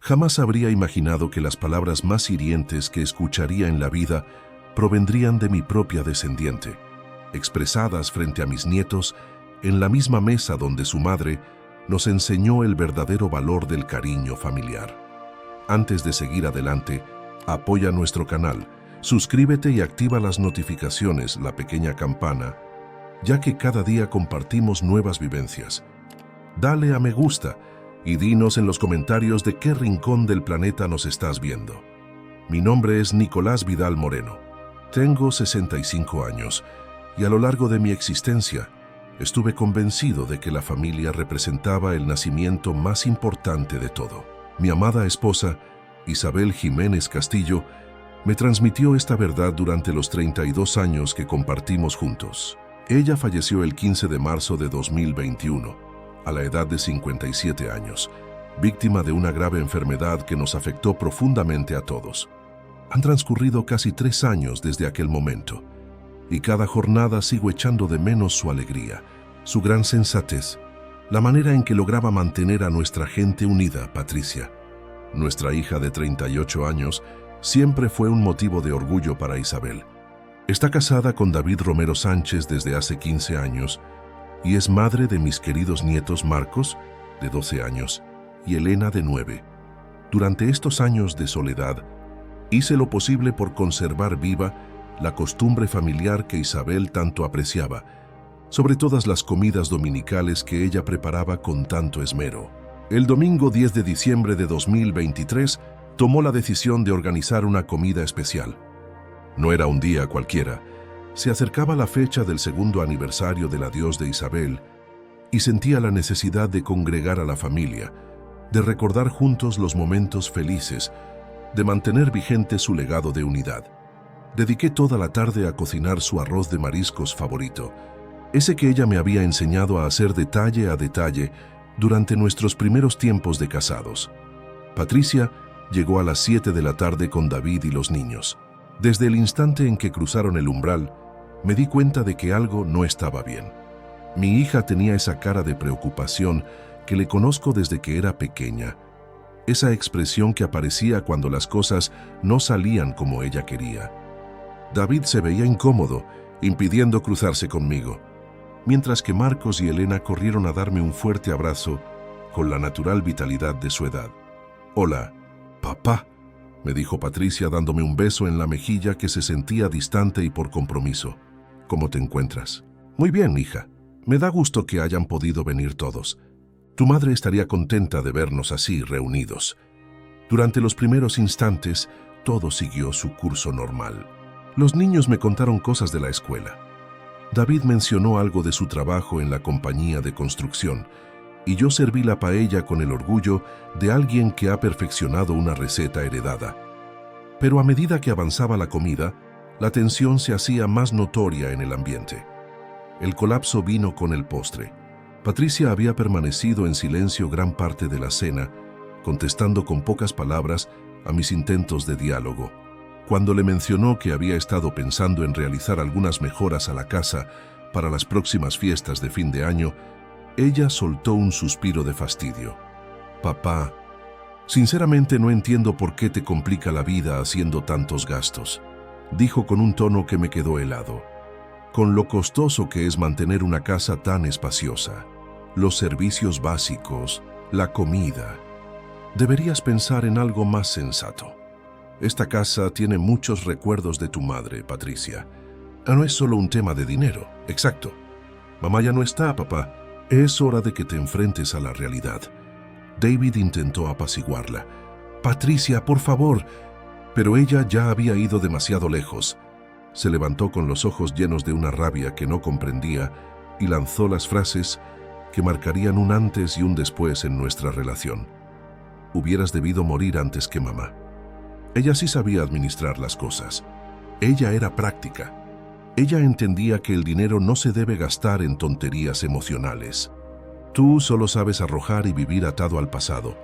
Jamás habría imaginado que las palabras más hirientes que escucharía en la vida provendrían de mi propia descendiente, expresadas frente a mis nietos en la misma mesa donde su madre nos enseñó el verdadero valor del cariño familiar. Antes de seguir adelante, apoya nuestro canal, suscríbete y activa las notificaciones, la pequeña campana, ya que cada día compartimos nuevas vivencias. Dale a me gusta y dinos en los comentarios de qué rincón del planeta nos estás viendo. Mi nombre es Nicolás Vidal Moreno. Tengo 65 años y a lo largo de mi existencia estuve convencido de que la familia representaba el nacimiento más importante de todo. Mi amada esposa, Isabel Jiménez Castillo, me transmitió esta verdad durante los 32 años que compartimos juntos. Ella falleció el 15 de marzo de 2021, a la edad de 57 años, víctima de una grave enfermedad que nos afectó profundamente a todos. Han transcurrido casi 3 años desde aquel momento, y cada jornada sigo echando de menos su alegría, su gran sensatez, la manera en que lograba mantener a nuestra gente unida. Patricia, nuestra hija de 38 años, siempre fue un motivo de orgullo para Isabel. Está casada con David Romero Sánchez desde hace 15 años y es madre de mis queridos nietos Marcos, de 12 años, y Elena, de 9. Durante estos años de soledad, hice lo posible por conservar viva la costumbre familiar que Isabel tanto apreciaba, sobre todas las comidas dominicales que ella preparaba con tanto esmero. El domingo 10 de diciembre de 2023 tomó la decisión de organizar una comida especial. No era un día cualquiera. Se acercaba la fecha del 2º aniversario del adiós de Isabel y sentía la necesidad de congregar a la familia, de recordar juntos los momentos felices, de mantener vigente su legado de unidad. Dediqué toda la tarde a cocinar su arroz de mariscos favorito, ese que ella me había enseñado a hacer detalle a detalle durante nuestros primeros tiempos de casados. Patricia llegó a las 7 de la tarde con David y los niños. Desde el instante en que cruzaron el umbral, me di cuenta de que algo no estaba bien. Mi hija tenía esa cara de preocupación que le conozco desde que era pequeña, esa expresión que aparecía cuando las cosas no salían como ella quería. David se veía incómodo, impidiendo cruzarse conmigo, mientras que Marcos y Elena corrieron a darme un fuerte abrazo con la natural vitalidad de su edad. «Hola, papá», me dijo Patricia dándome un beso en la mejilla que se sentía distante y por compromiso. «¿Cómo te encuentras?» «Muy bien, hija. Me da gusto que hayan podido venir todos. Tu madre estaría contenta de vernos así, reunidos». Durante los primeros instantes, todo siguió su curso normal. Los niños me contaron cosas de la escuela. David mencionó algo de su trabajo en la compañía de construcción, y yo serví la paella con el orgullo de alguien que ha perfeccionado una receta heredada. Pero a medida que avanzaba la comida, la tensión se hacía más notoria en el ambiente. El colapso vino con el postre. Patricia había permanecido en silencio gran parte de la cena, contestando con pocas palabras a mis intentos de diálogo. Cuando le mencionó que había estado pensando en realizar algunas mejoras a la casa para las próximas fiestas de fin de año, ella soltó un suspiro de fastidio. «Papá, sinceramente no entiendo por qué te complica la vida haciendo tantos gastos», dijo con un tono que me quedó helado. «Con lo costoso que es mantener una casa tan espaciosa, los servicios básicos, la comida. Deberías pensar en algo más sensato. Esta casa tiene muchos recuerdos de tu madre, Patricia. No es solo un tema de dinero». «Exacto. Mamá ya no está, papá. Es hora de que te enfrentes a la realidad». David intentó apaciguarla. «Patricia, por favor». Pero ella ya había ido demasiado lejos. Se levantó con los ojos llenos de una rabia que no comprendía y lanzó las frases que marcarían un antes y un después en nuestra relación. «Hubieras debido morir antes que mamá». Ella sí sabía administrar las cosas. Ella era práctica. Ella entendía que el dinero no se debe gastar en tonterías emocionales. Tú solo sabes arrojar y vivir atado al pasado.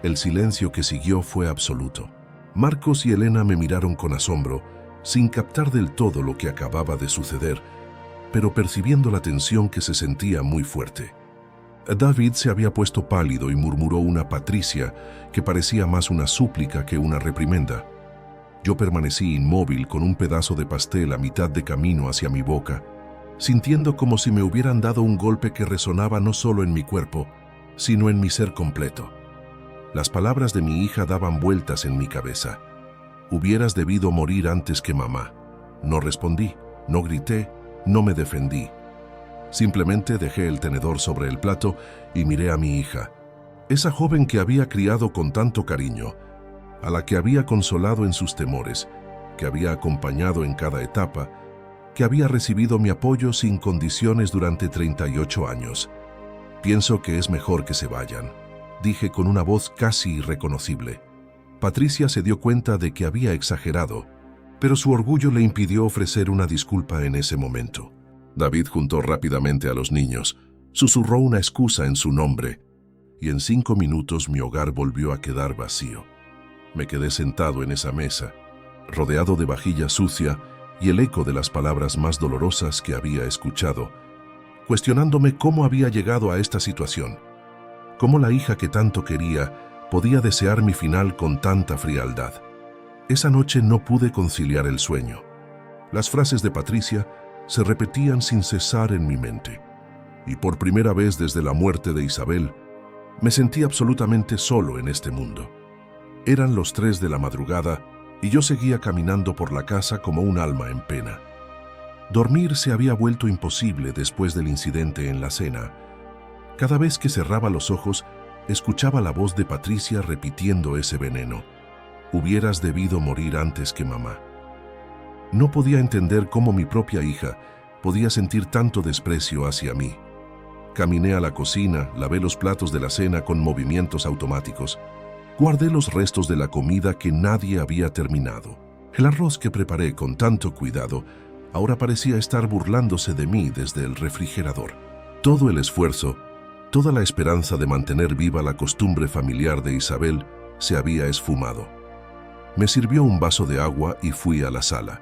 El silencio que siguió fue absoluto. Marcos y Elena me miraron con asombro, sin captar del todo lo que acababa de suceder, pero percibiendo la tensión que se sentía muy fuerte. David se había puesto pálido y murmuró una Patricia que parecía más una súplica que una reprimenda. Yo permanecí inmóvil con un pedazo de pastel a mitad de camino hacia mi boca, sintiendo como si me hubieran dado un golpe que resonaba no solo en mi cuerpo, sino en mi ser completo. Las palabras de mi hija daban vueltas en mi cabeza. Hubieras debido morir antes que mamá. No respondí, no grité, no me defendí. Simplemente dejé el tenedor sobre el plato y miré a mi hija, esa joven que había criado con tanto cariño, a la que había consolado en sus temores, que había acompañado en cada etapa, que había recibido mi apoyo sin condiciones durante 38 años. Pienso que es mejor que se vayan, dije con una voz casi irreconocible. Patricia se dio cuenta de que había exagerado, pero su orgullo le impidió ofrecer una disculpa en ese momento. David juntó rápidamente a los niños, susurró una excusa en su nombre, y en 5 minutos mi hogar volvió a quedar vacío. Me quedé sentado en esa mesa, rodeado de vajilla sucia y el eco de las palabras más dolorosas que había escuchado, cuestionándome cómo había llegado a esta situación, cómo la hija que tanto quería podía desear mi final con tanta frialdad. Esa noche no pude conciliar el sueño. Las frases de Patricia se repetían sin cesar en mi mente, y por primera vez desde la muerte de Isabel, me sentí absolutamente solo en este mundo. Eran los 3 de la madrugada y yo seguía caminando por la casa como un alma en pena. Dormir se había vuelto imposible después del incidente en la cena. Cada vez que cerraba los ojos, escuchaba la voz de Patricia repitiendo ese veneno. Hubieras debido morir antes que mamá. No podía entender cómo mi propia hija podía sentir tanto desprecio hacia mí. Caminé a la cocina, lavé los platos de la cena con movimientos automáticos. Guardé los restos de la comida que nadie había terminado. El arroz que preparé con tanto cuidado ahora parecía estar burlándose de mí desde el refrigerador. Todo el esfuerzo, toda la esperanza de mantener viva la costumbre familiar de Isabel se había esfumado. Me sirvió un vaso de agua y fui a la sala.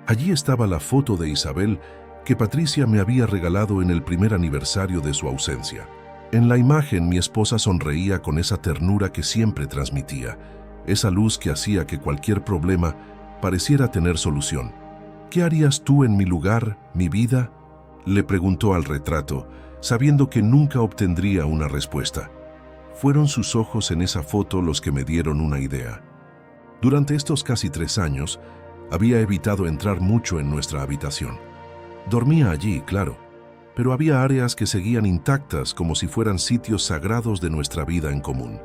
Allí estaba la foto de Isabel que Patricia me había regalado en el primer aniversario de su ausencia. En la imagen mi esposa sonreía con esa ternura que siempre transmitía, esa luz que hacía que cualquier problema pareciera tener solución. ¿Qué harías tú en mi lugar, mi vida?, le preguntó al retrato, sabiendo que nunca obtendría una respuesta. Fueron sus ojos en esa foto los que me dieron una idea. Durante estos casi 3 años, había evitado entrar mucho en nuestra habitación. Dormía allí, claro, pero había áreas que seguían intactas como si fueran sitios sagrados de nuestra vida en común.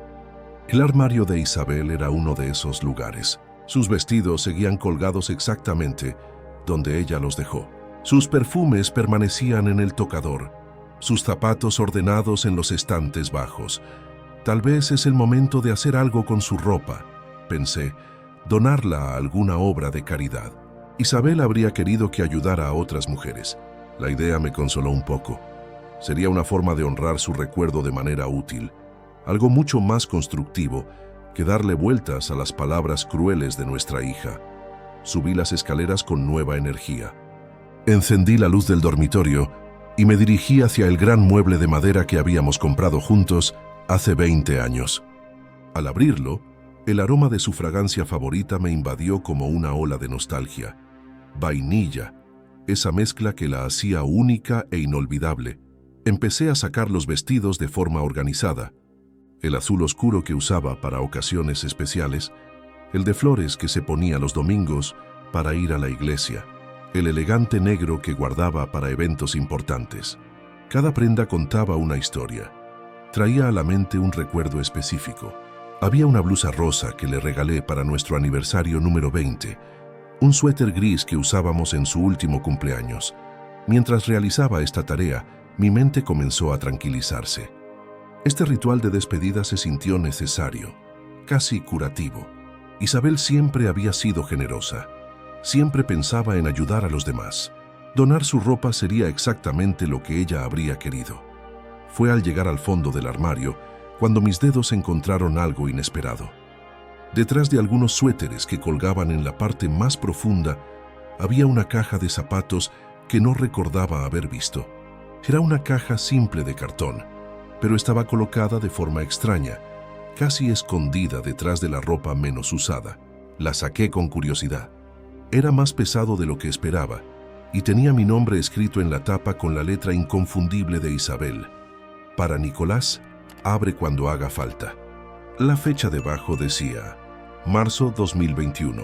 El armario de Isabel era uno de esos lugares. Sus vestidos seguían colgados exactamente donde ella los dejó. Sus perfumes permanecían en el tocador, sus zapatos ordenados en los estantes bajos. Tal vez es el momento de hacer algo con su ropa, pensé, donarla a alguna obra de caridad. Isabel habría querido que ayudara a otras mujeres. La idea me consoló un poco. Sería una forma de honrar su recuerdo de manera útil, algo mucho más constructivo que darle vueltas a las palabras crueles de nuestra hija. Subí las escaleras con nueva energía. Encendí la luz del dormitorio y me dirigí hacia el gran mueble de madera que habíamos comprado juntos hace 20 años. Al abrirlo, el aroma de su fragancia favorita me invadió como una ola de nostalgia. Vainilla, esa mezcla que la hacía única e inolvidable. Empecé a sacar los vestidos de forma organizada. El azul oscuro que usaba para ocasiones especiales, el de flores que se ponía los domingos para ir a la iglesia, el elegante negro que guardaba para eventos importantes. Cada prenda contaba una historia. Traía a la mente un recuerdo específico. Había una blusa rosa que le regalé para nuestro aniversario número 20, un suéter gris que usábamos en su último cumpleaños. Mientras realizaba esta tarea, mi mente comenzó a tranquilizarse. Este ritual de despedida se sintió necesario, casi curativo. Isabel siempre había sido generosa. Siempre pensaba en ayudar a los demás. Donar su ropa sería exactamente lo que ella habría querido. Fue al llegar al fondo del armario cuando mis dedos encontraron algo inesperado. Detrás de algunos suéteres que colgaban en la parte más profunda, había una caja de zapatos que no recordaba haber visto. Era una caja simple de cartón, pero estaba colocada de forma extraña, casi escondida detrás de la ropa menos usada. La saqué con curiosidad. Era más pesado de lo que esperaba, y tenía mi nombre escrito en la tapa con la letra inconfundible de Isabel. Para Nicolás, abre cuando haga falta. La fecha debajo decía, marzo 2021.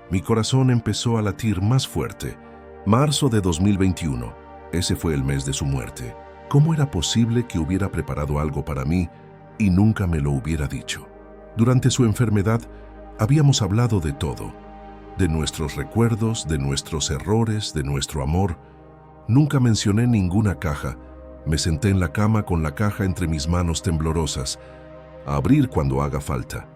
Mi corazón empezó a latir más fuerte. Marzo de 2021. Ese fue el mes de su muerte. ¿Cómo era posible que hubiera preparado algo para mí y nunca me lo hubiera dicho? Durante su enfermedad, habíamos hablado de todo. De nuestros recuerdos, de nuestros errores, de nuestro amor. Nunca mencioné ninguna caja. Me senté en la cama con la caja entre mis manos temblorosas, a abrir cuando haga falta.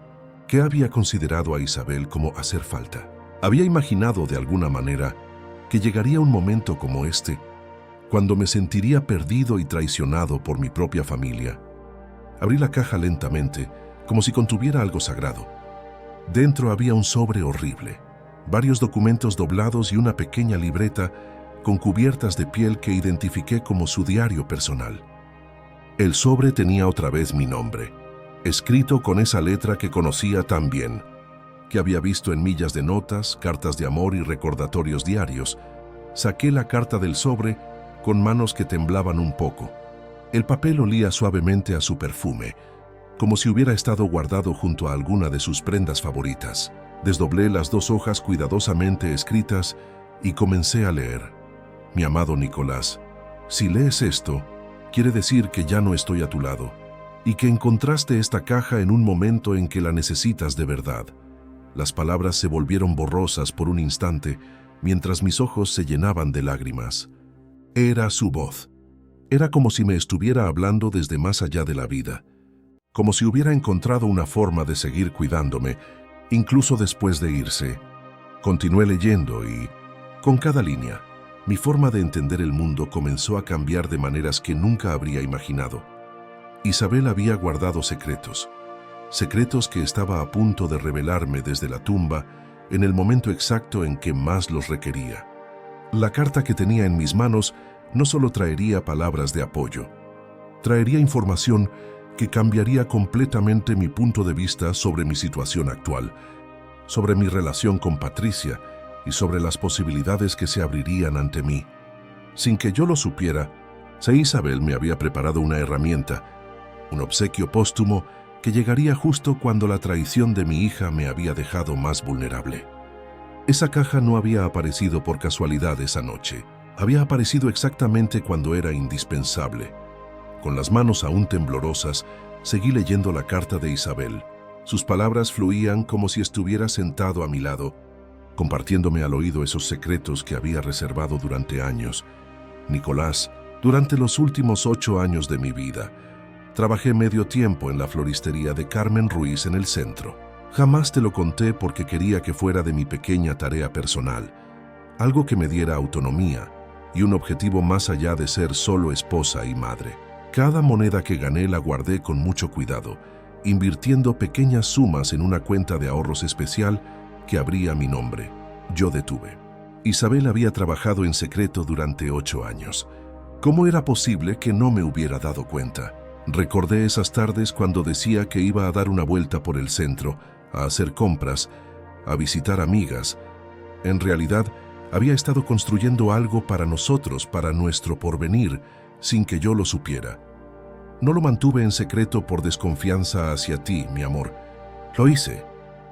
¿Qué había considerado a Isabel como hacer falta? Había imaginado de alguna manera que llegaría un momento como este, cuando me sentiría perdido y traicionado por mi propia familia. Abrí la caja lentamente, como si contuviera algo sagrado. Dentro había un sobre horrible, varios documentos doblados y una pequeña libreta con cubiertas de piel que identifiqué como su diario personal. El sobre tenía otra vez mi nombre, escrito con esa letra que conocía tan bien, que había visto en millas de notas, cartas de amor y recordatorios diarios. Saqué la carta del sobre con manos que temblaban un poco. El papel olía suavemente a su perfume, como si hubiera estado guardado junto a alguna de sus prendas favoritas. Desdoblé las 2 hojas cuidadosamente escritas y comencé a leer. Mi amado Nicolás, si lees esto, quiere decir que ya no estoy a tu lado y que encontraste esta caja en un momento en que la necesitas de verdad. Las palabras se volvieron borrosas por un instante mientras mis ojos se llenaban de lágrimas. Era su voz. Era como si me estuviera hablando desde más allá de la vida, como si hubiera encontrado una forma de seguir cuidándome, incluso después de irse. Continué leyendo y, con cada línea, mi forma de entender el mundo comenzó a cambiar de maneras que nunca habría imaginado. Isabel había guardado secretos, secretos que estaba a punto de revelarme desde la tumba en el momento exacto en que más los requería. La carta que tenía en mis manos no solo traería palabras de apoyo, traería información que cambiaría completamente mi punto de vista sobre mi situación actual, sobre mi relación con Patricia y sobre las posibilidades que se abrirían ante mí. Sin que yo lo supiera, Isabel me había preparado una herramienta, un obsequio póstumo que llegaría justo cuando la traición de mi hija me había dejado más vulnerable. Esa caja no había aparecido por casualidad esa noche. Había aparecido exactamente cuando era indispensable. Con las manos aún temblorosas, seguí leyendo la carta de Isabel. Sus palabras fluían como si estuviera sentado a mi lado, compartiéndome al oído esos secretos que había reservado durante años. Nicolás, durante los últimos 8 años de mi vida, trabajé medio tiempo en la floristería de Carmen Ruiz en el centro. Jamás te lo conté porque quería que fuera de mi pequeña tarea personal, algo que me diera autonomía y un objetivo más allá de ser solo esposa y madre. Cada moneda que gané la guardé con mucho cuidado, invirtiendo pequeñas sumas en una cuenta de ahorros especial que abría mi nombre. Yo detuve. Isabel había trabajado en secreto durante 8 años. ¿Cómo era posible que no me hubiera dado cuenta? Recordé esas tardes cuando decía que iba a dar una vuelta por el centro, a hacer compras, a visitar amigas. En realidad, había estado construyendo algo para nosotros, para nuestro porvenir, sin que yo lo supiera. No lo mantuve en secreto por desconfianza hacia ti, mi amor. Lo hice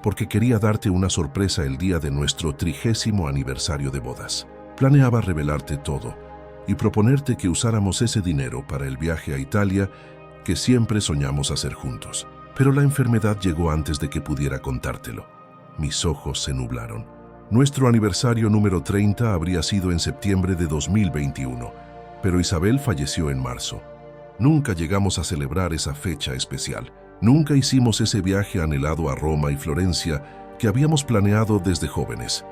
porque quería darte una sorpresa el día de nuestro 30º aniversario de bodas. Planeaba revelarte todo y proponerte que usáramos ese dinero para el viaje a Italia que siempre soñamos hacer juntos. Pero la enfermedad llegó antes de que pudiera contártelo. Mis ojos se nublaron. Nuestro aniversario número 30 habría sido en septiembre de 2021, pero Isabel falleció en marzo. Nunca llegamos a celebrar esa fecha especial. Nunca hicimos ese viaje anhelado a Roma y Florencia que habíamos planeado desde jóvenes.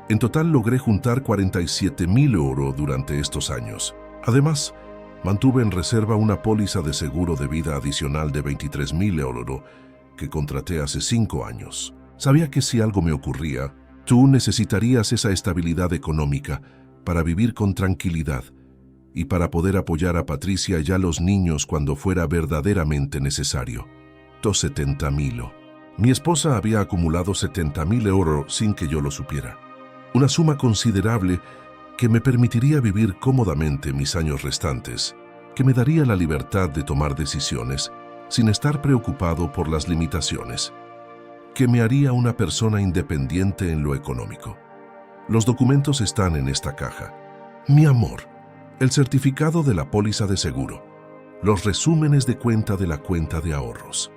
En total logré juntar 47,000 euros durante estos años. Además, mantuve en reserva una póliza de seguro de vida adicional de 23,000 euros que contraté hace 5 años. Sabía que si algo me ocurría, tú necesitarías esa estabilidad económica para vivir con tranquilidad y para poder apoyar a Patricia y a los niños cuando fuera verdaderamente necesario. 70.000. Mi esposa había acumulado 70.000 euros sin que yo lo supiera. Una suma considerable que me permitiría vivir cómodamente mis años restantes, que me daría la libertad de tomar decisiones sin estar preocupado por las limitaciones, que me haría una persona independiente en lo económico. Los documentos están en esta caja. Mi amor, el certificado de la póliza de seguro, los resúmenes de cuenta de la cuenta de ahorros,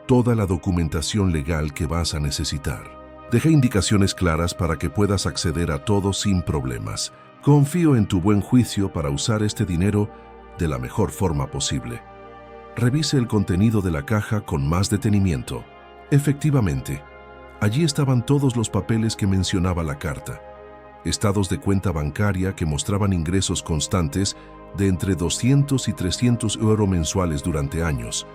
toda la documentación legal que vas a necesitar. Dejé indicaciones claras para que puedas acceder a todo sin problemas. Confío en tu buen juicio para usar este dinero de la mejor forma posible. Revise el contenido de la caja con más detenimiento. Efectivamente, allí estaban todos los papeles que mencionaba la carta. Estados de cuenta bancaria que mostraban ingresos constantes de entre 200 y 300 euros mensuales durante años.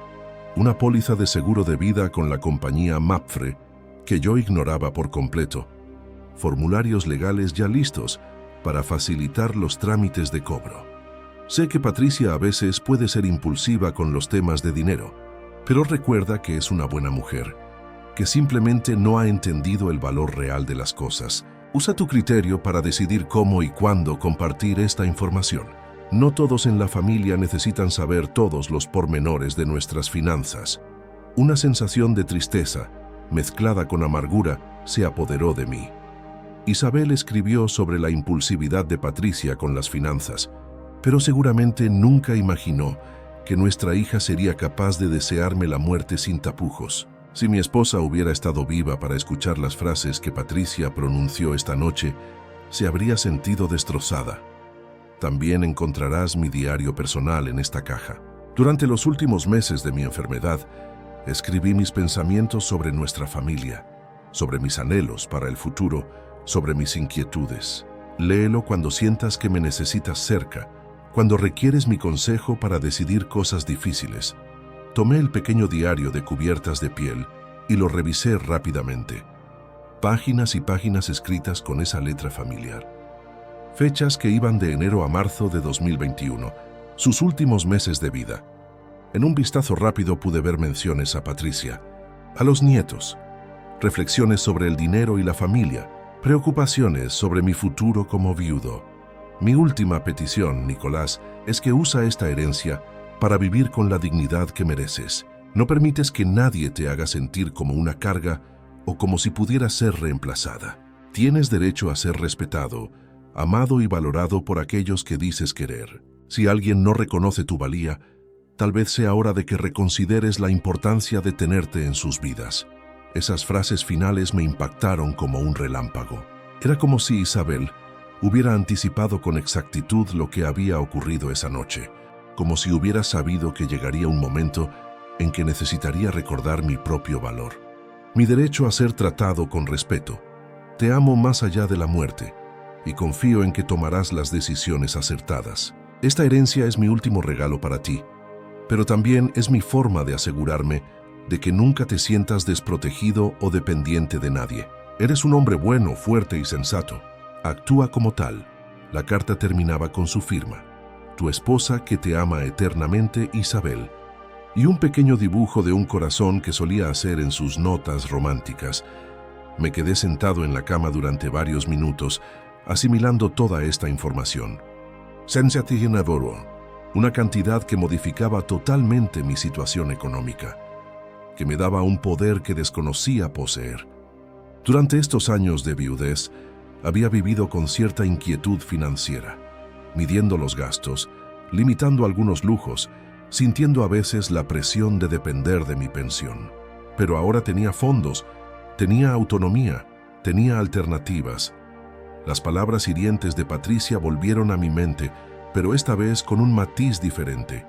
Una póliza de seguro de vida con la compañía Mapfre, que yo ignoraba por completo. Formularios legales ya listos para facilitar los trámites de cobro. Sé que Patricia a veces puede ser impulsiva con los temas de dinero, pero recuerda que es una buena mujer, que simplemente no ha entendido el valor real de las cosas. Usa tu criterio para decidir cómo y cuándo compartir esta información. No todos en la familia necesitan saber todos los pormenores de nuestras finanzas. Una sensación de tristeza, mezclada con amargura, se apoderó de mí. Isabel escribió sobre la impulsividad de Patricia con las finanzas, pero seguramente nunca imaginó que nuestra hija sería capaz de desearme la muerte sin tapujos. Si mi esposa hubiera estado viva para escuchar las frases que Patricia pronunció esta noche, se habría sentido destrozada. También encontrarás mi diario personal en esta caja. Durante los últimos meses de mi enfermedad, escribí mis pensamientos sobre nuestra familia, sobre mis anhelos para el futuro, sobre mis inquietudes. Léelo cuando sientas que me necesitas cerca, cuando requieres mi consejo para decidir cosas difíciles. Tomé el pequeño diario de cubiertas de piel y lo revisé rápidamente. Páginas y páginas escritas con esa letra familiar. Fechas que iban de enero a marzo de 2021, sus últimos meses de vida. En un vistazo rápido pude ver menciones a Patricia, a los nietos, reflexiones sobre el dinero y la familia, preocupaciones sobre mi futuro como viudo. Mi última petición, Nicolás, es que usa esta herencia para vivir con la dignidad que mereces. No permites que nadie te haga sentir como una carga o como si pudiera ser reemplazada. Tienes derecho a ser respetado, amado y valorado por aquellos que dices querer. Si alguien no reconoce tu valía, tal vez sea hora de que reconsideres la importancia de tenerte en sus vidas. Esas frases finales me impactaron como un relámpago. Era como si Isabel hubiera anticipado con exactitud lo que había ocurrido esa noche, como si hubiera sabido que llegaría un momento en que necesitaría recordar mi propio valor. Mi derecho a ser tratado con respeto. Te amo más allá de la muerte y confío en que tomarás las decisiones acertadas. Esta herencia es mi último regalo para ti, pero también es mi forma de asegurarme de que nunca te sientas desprotegido o dependiente de nadie. Eres un hombre bueno, fuerte y sensato. Actúa como tal. La carta terminaba con su firma. Tu esposa que te ama eternamente, Isabel. Y un pequeño dibujo de un corazón que solía hacer en sus notas románticas. Me quedé sentado en la cama durante varios minutos, asimilando toda esta información. Una cantidad que modificaba totalmente mi situación económica, que me daba un poder que desconocía poseer. Durante estos años de viudez, había vivido con cierta inquietud financiera, midiendo los gastos, limitando algunos lujos, sintiendo a veces la presión de depender de mi pensión. Pero ahora tenía fondos, tenía autonomía, tenía alternativas. Las palabras hirientes de Patricia volvieron a mi mente, pero esta vez con un matiz diferente.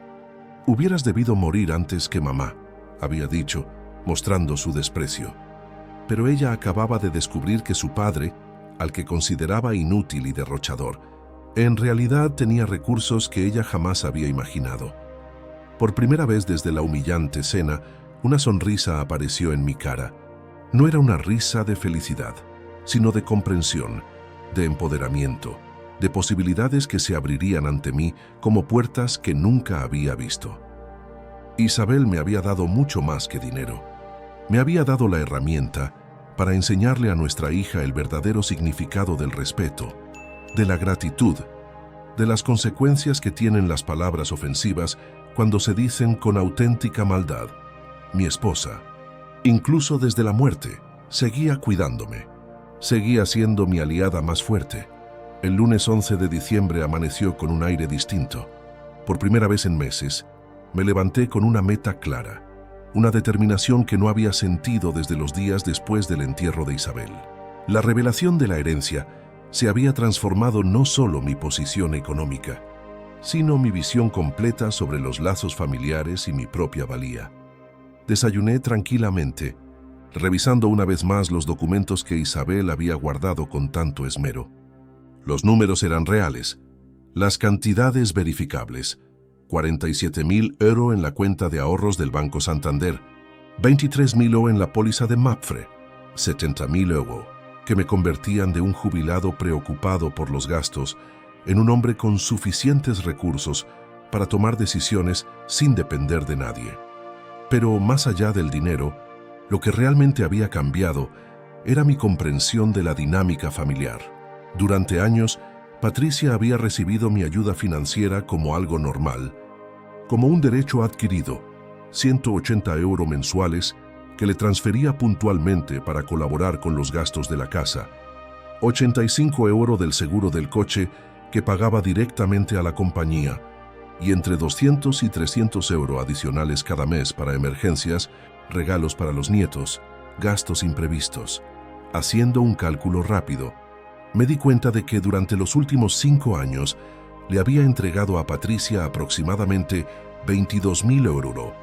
Hubieras debido morir antes que mamá, había dicho, mostrando su desprecio. Pero ella acababa de descubrir que su padre, al que consideraba inútil y derrochador, en realidad tenía recursos que ella jamás había imaginado. Por primera vez desde la humillante cena, una sonrisa apareció en mi cara. No era una risa de felicidad, sino de comprensión, de empoderamiento, de posibilidades que se abrirían ante mí como puertas que nunca había visto. Isabel me había dado mucho más que dinero. Me había dado la herramienta para enseñarle a nuestra hija el verdadero significado del respeto, de la gratitud, de las consecuencias que tienen las palabras ofensivas cuando se dicen con auténtica maldad. Mi esposa, incluso desde la muerte, seguía cuidándome. Seguía siendo mi aliada más fuerte. El lunes 11 de diciembre amaneció con un aire distinto. Por primera vez en meses, me levanté con una meta clara, una determinación que no había sentido desde los días después del entierro de Isabel. La revelación de la herencia se había transformado no solo mi posición económica, sino mi visión completa sobre los lazos familiares y mi propia valía. Desayuné tranquilamente, revisando una vez más los documentos que Isabel había guardado con tanto esmero. Los números eran reales, las cantidades verificables. 47.000 € en la cuenta de ahorros del Banco Santander, 23.000 € en la póliza de Mapfre, 70.000 € que me convertían de un jubilado preocupado por los gastos en un hombre con suficientes recursos para tomar decisiones sin depender de nadie. Pero más allá del dinero, lo que realmente había cambiado era mi comprensión de la dinámica familiar. Durante años, Patricia había recibido mi ayuda financiera como algo normal, como un derecho adquirido, 180 € mensuales que le transfería puntualmente para colaborar con los gastos de la casa, 85 € del seguro del coche que pagaba directamente a la compañía y entre 200 y 300 € adicionales cada mes para emergencias, regalos para los nietos, gastos imprevistos. Haciendo un cálculo rápido, me di cuenta de que durante los últimos 5 años le había entregado a Patricia aproximadamente 22.000 €,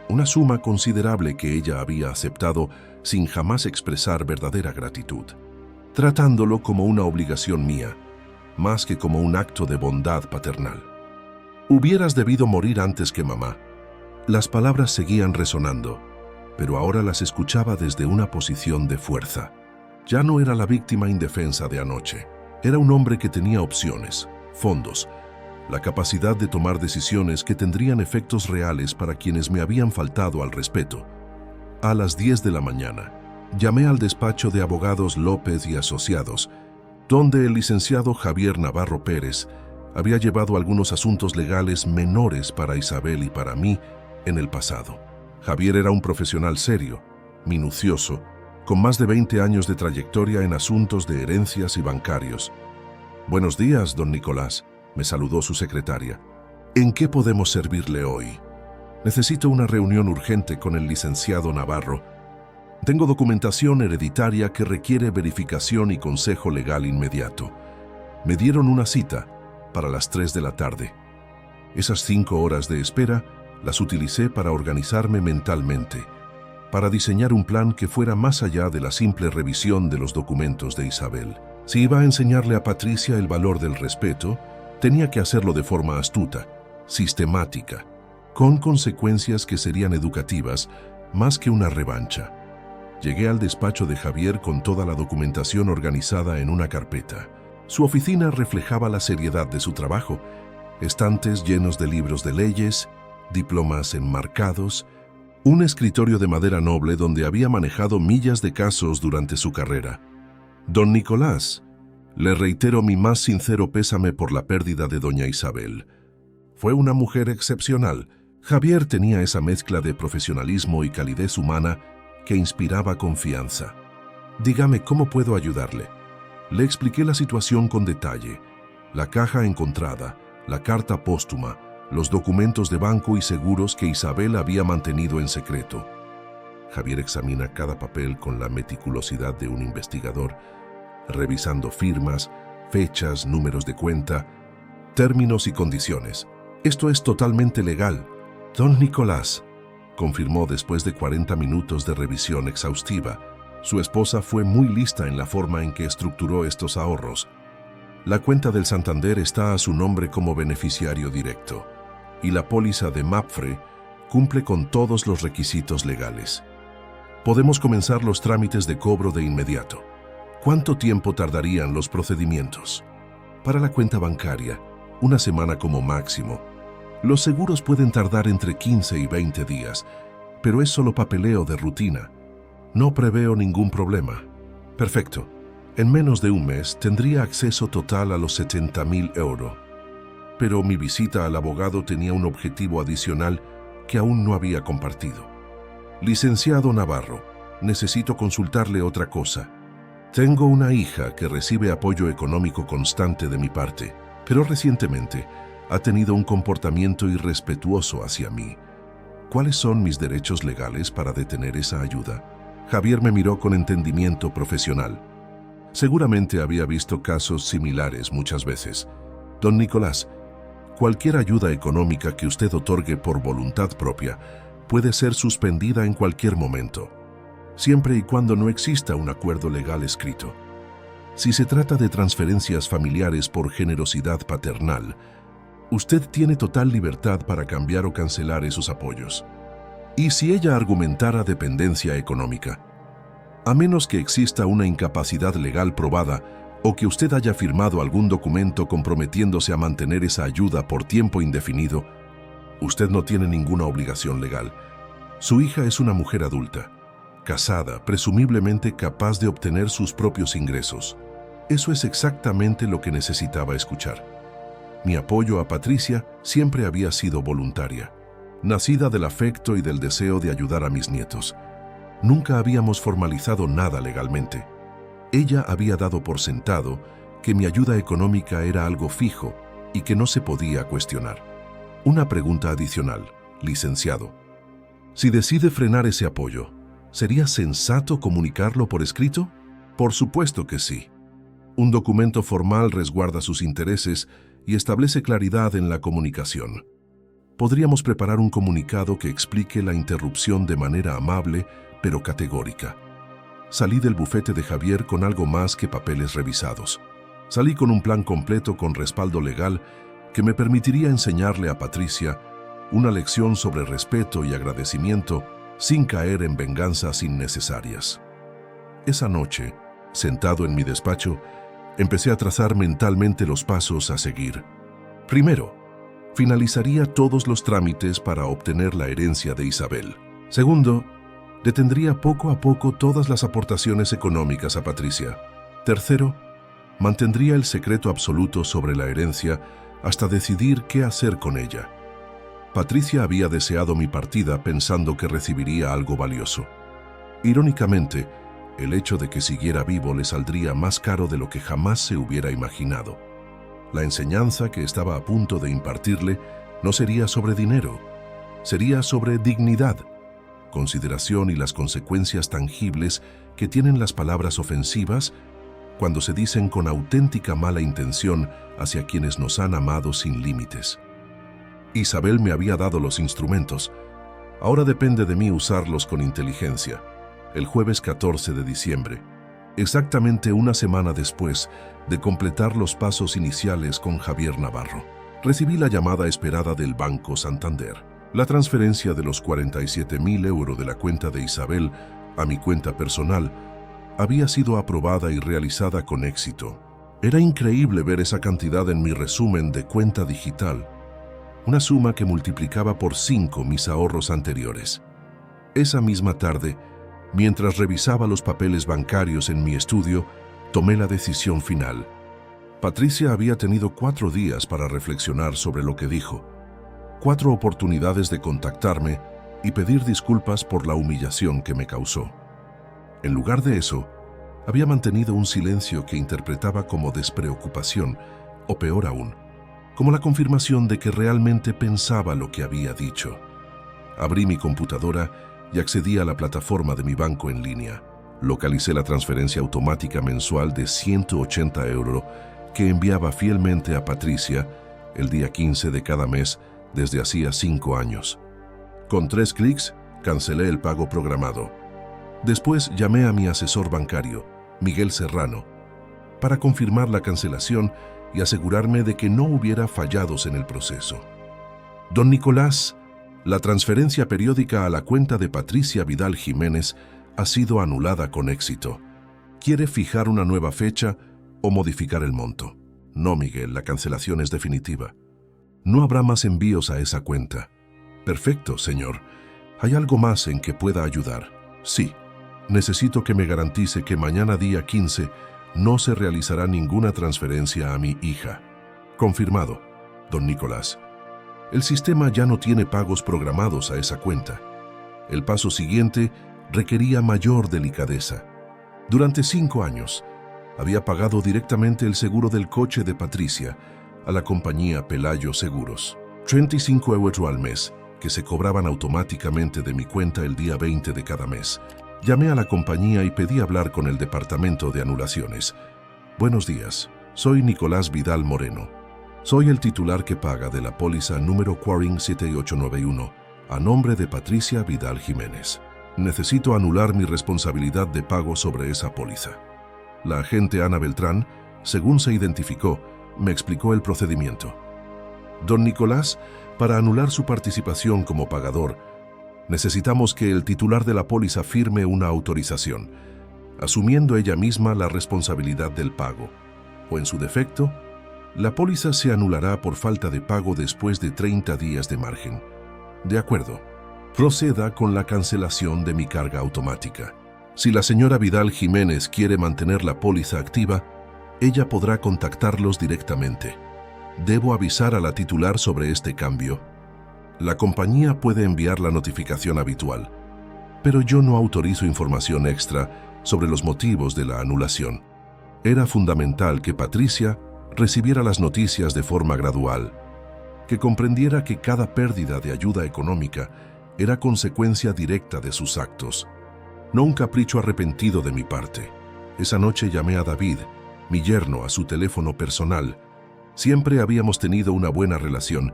una suma considerable que ella había aceptado sin jamás expresar verdadera gratitud, tratándolo como una obligación mía, más que como un acto de bondad paternal. Hubieras debido morir antes que mamá. Las palabras seguían resonando, pero ahora las escuchaba desde una posición de fuerza. Ya no era la víctima indefensa de anoche. Era un hombre que tenía opciones, fondos, la capacidad de tomar decisiones que tendrían efectos reales para quienes me habían faltado al respeto. A las 10 de la mañana, llamé al despacho de abogados López y Asociados, donde el licenciado Javier Navarro Pérez había llevado algunos asuntos legales menores para Isabel y para mí en el pasado. Javier era un profesional serio, minucioso, con más de 20 años de trayectoria en asuntos de herencias y bancarios. «Buenos días, don Nicolás», me saludó su secretaria. «¿En qué podemos servirle hoy?» «Necesito una reunión urgente con el licenciado Navarro. Tengo documentación hereditaria que requiere verificación y consejo legal inmediato. Me dieron una cita para las 3 de la tarde. Esas 5 horas de espera las utilicé para organizarme mentalmente, para diseñar un plan que fuera más allá de la simple revisión de los documentos de Isabel. Si iba a enseñarle a Patricia el valor del respeto, tenía que hacerlo de forma astuta, sistemática, con consecuencias que serían educativas más que una revancha. Llegué al despacho de Javier con toda la documentación organizada en una carpeta. Su oficina reflejaba la seriedad de su trabajo, estantes llenos de libros de leyes, diplomas enmarcados, un escritorio de madera noble donde había manejado millas de casos durante su carrera. «Don Nicolás, le reitero mi más sincero pésame por la pérdida de doña Isabel. Fue una mujer excepcional». Javier tenía esa mezcla de profesionalismo y calidez humana que inspiraba confianza. «Dígame, ¿cómo puedo ayudarle?». Le expliqué la situación con detalle, la caja encontrada, la carta póstuma, los documentos de banco y seguros que Isabel había mantenido en secreto. Javier examina cada papel con la meticulosidad de un investigador, revisando firmas, fechas, números de cuenta, términos y condiciones. «Esto es totalmente legal, don Nicolás», confirmó después de 40 minutos de revisión exhaustiva. Su esposa fue muy lista en la forma en que estructuró estos ahorros. La cuenta del Santander está a su nombre como beneficiario directo, y la póliza de Mapfre cumple con todos los requisitos legales. Podemos comenzar los trámites de cobro de inmediato. ¿Cuánto tiempo tardarían los procedimientos? Para la cuenta bancaria, una semana como máximo. Los seguros pueden tardar entre 15 y 20 días, pero es solo papeleo de rutina. No preveo ningún problema. Perfecto. En menos de un mes tendría acceso total a los 70.000 euros. Pero mi visita al abogado tenía un objetivo adicional que aún no había compartido. Licenciado Navarro, necesito consultarle otra cosa. Tengo una hija que recibe apoyo económico constante de mi parte, pero recientemente ha tenido un comportamiento irrespetuoso hacia mí. ¿Cuáles son mis derechos legales para detener esa ayuda? Javier me miró con entendimiento profesional. Seguramente había visto casos similares muchas veces. Don Nicolás, cualquier ayuda económica que usted otorgue por voluntad propia puede ser suspendida en cualquier momento, siempre y cuando no exista un acuerdo legal escrito. Si se trata de transferencias familiares por generosidad paternal, usted tiene total libertad para cambiar o cancelar esos apoyos. Y si ella argumentara dependencia económica, a menos que exista una incapacidad legal probada o que usted haya firmado algún documento comprometiéndose a mantener esa ayuda por tiempo indefinido, usted no tiene ninguna obligación legal. Su hija es una mujer adulta, casada, presumiblemente capaz de obtener sus propios ingresos. Eso es exactamente lo que necesitaba escuchar. Mi apoyo a Patricia siempre había sido voluntaria, nacida del afecto y del deseo de ayudar a mis nietos. Nunca habíamos formalizado nada legalmente. Ella había dado por sentado que mi ayuda económica era algo fijo y que no se podía cuestionar. Una pregunta adicional, licenciado. Si decide frenar ese apoyo, ¿sería sensato comunicarlo por escrito? Por supuesto que sí. Un documento formal resguarda sus intereses y establece claridad en la comunicación. Podríamos preparar un comunicado que explique la interrupción de manera amable, pero categórica. Salí del bufete de Javier con algo más que papeles revisados. Salí con un plan completo con respaldo legal que me permitiría enseñarle a Patricia una lección sobre respeto y agradecimiento sin caer en venganzas innecesarias. Esa noche, sentado en mi despacho, empecé a trazar mentalmente los pasos a seguir. Primero, finalizaría todos los trámites para obtener la herencia de Isabel. Segundo, detendría poco a poco todas las aportaciones económicas a Patricia. Tercero, mantendría el secreto absoluto sobre la herencia hasta decidir qué hacer con ella. Patricia había deseado mi partida pensando que recibiría algo valioso. Irónicamente, el hecho de que siguiera vivo le saldría más caro de lo que jamás se hubiera imaginado. La enseñanza que estaba a punto de impartirle no sería sobre dinero, sería sobre dignidad, consideración y las consecuencias tangibles que tienen las palabras ofensivas cuando se dicen con auténtica mala intención hacia quienes nos han amado sin límites. Isabel me había dado los instrumentos. Ahora depende de mí usarlos con inteligencia. El jueves 14 de diciembre, exactamente una semana después de completar los pasos iniciales con Javier Navarro, recibí la llamada esperada del Banco Santander. La transferencia de los 47.000 euros de la cuenta de Isabel a mi cuenta personal había sido aprobada y realizada con éxito. Era increíble ver esa cantidad en mi resumen de cuenta digital, una suma que multiplicaba por 5 mis ahorros anteriores. Esa misma tarde, mientras revisaba los papeles bancarios en mi estudio, tomé la decisión final. Patricia había tenido 4 días para reflexionar sobre lo que dijo. 4 oportunidades de contactarme y pedir disculpas por la humillación que me causó. En lugar de eso, había mantenido un silencio que interpretaba como despreocupación, o peor aún, como la confirmación de que realmente pensaba lo que había dicho. Abrí mi computadora y accedí a la plataforma de mi banco en línea. Localicé la transferencia automática mensual de 180 euros que enviaba fielmente a Patricia el día 15 de cada mes desde hacía 5 años. Con 3 clics, cancelé el pago programado. Después llamé a mi asesor bancario, Miguel Serrano, para confirmar la cancelación y asegurarme de que no hubiera fallados en el proceso. Don Nicolás, la transferencia periódica a la cuenta de Patricia Vidal Jiménez ha sido anulada con éxito. ¿Quiere fijar una nueva fecha o modificar el monto? No, Miguel, la cancelación es definitiva. No habrá más envíos a esa cuenta. Perfecto, señor. ¿Hay algo más en que pueda ayudar? Sí. Necesito que me garantice que mañana día 15 no se realizará ninguna transferencia a mi hija. Confirmado, don Nicolás. El sistema ya no tiene pagos programados a esa cuenta. El paso siguiente requería mayor delicadeza. Durante 5 años, había pagado directamente el seguro del coche de Patricia a la compañía Pelayo Seguros. 35 euros al mes, que se cobraban automáticamente de mi cuenta el día 20 de cada mes. Llamé a la compañía y pedí hablar con el departamento de anulaciones. Buenos días, soy Nicolás Vidal Moreno. Soy el titular que paga de la póliza número 47891 a nombre de Patricia Vidal Jiménez. Necesito anular mi responsabilidad de pago sobre esa póliza. La agente Ana Beltrán, según se identificó, me explicó el procedimiento. Don Nicolás, para anular su participación como pagador, necesitamos que el titular de la póliza firme una autorización, asumiendo ella misma la responsabilidad del pago, o en su defecto, la póliza se anulará por falta de pago después de 30 días de margen. De acuerdo. Proceda con la cancelación de mi carga automática. Si la señora Vidal Jiménez quiere mantener la póliza activa, ella podrá contactarlos directamente. Debo avisar a la titular sobre este cambio. La compañía puede enviar la notificación habitual, pero yo no autorizo información extra sobre los motivos de la anulación. Era fundamental que Patricia recibiera las noticias de forma gradual, que comprendiera que cada pérdida de ayuda económica era consecuencia directa de sus actos, no un capricho arrepentido de mi parte. Esa noche llamé a David, mi yerno, a su teléfono personal. Siempre habíamos tenido una buena relación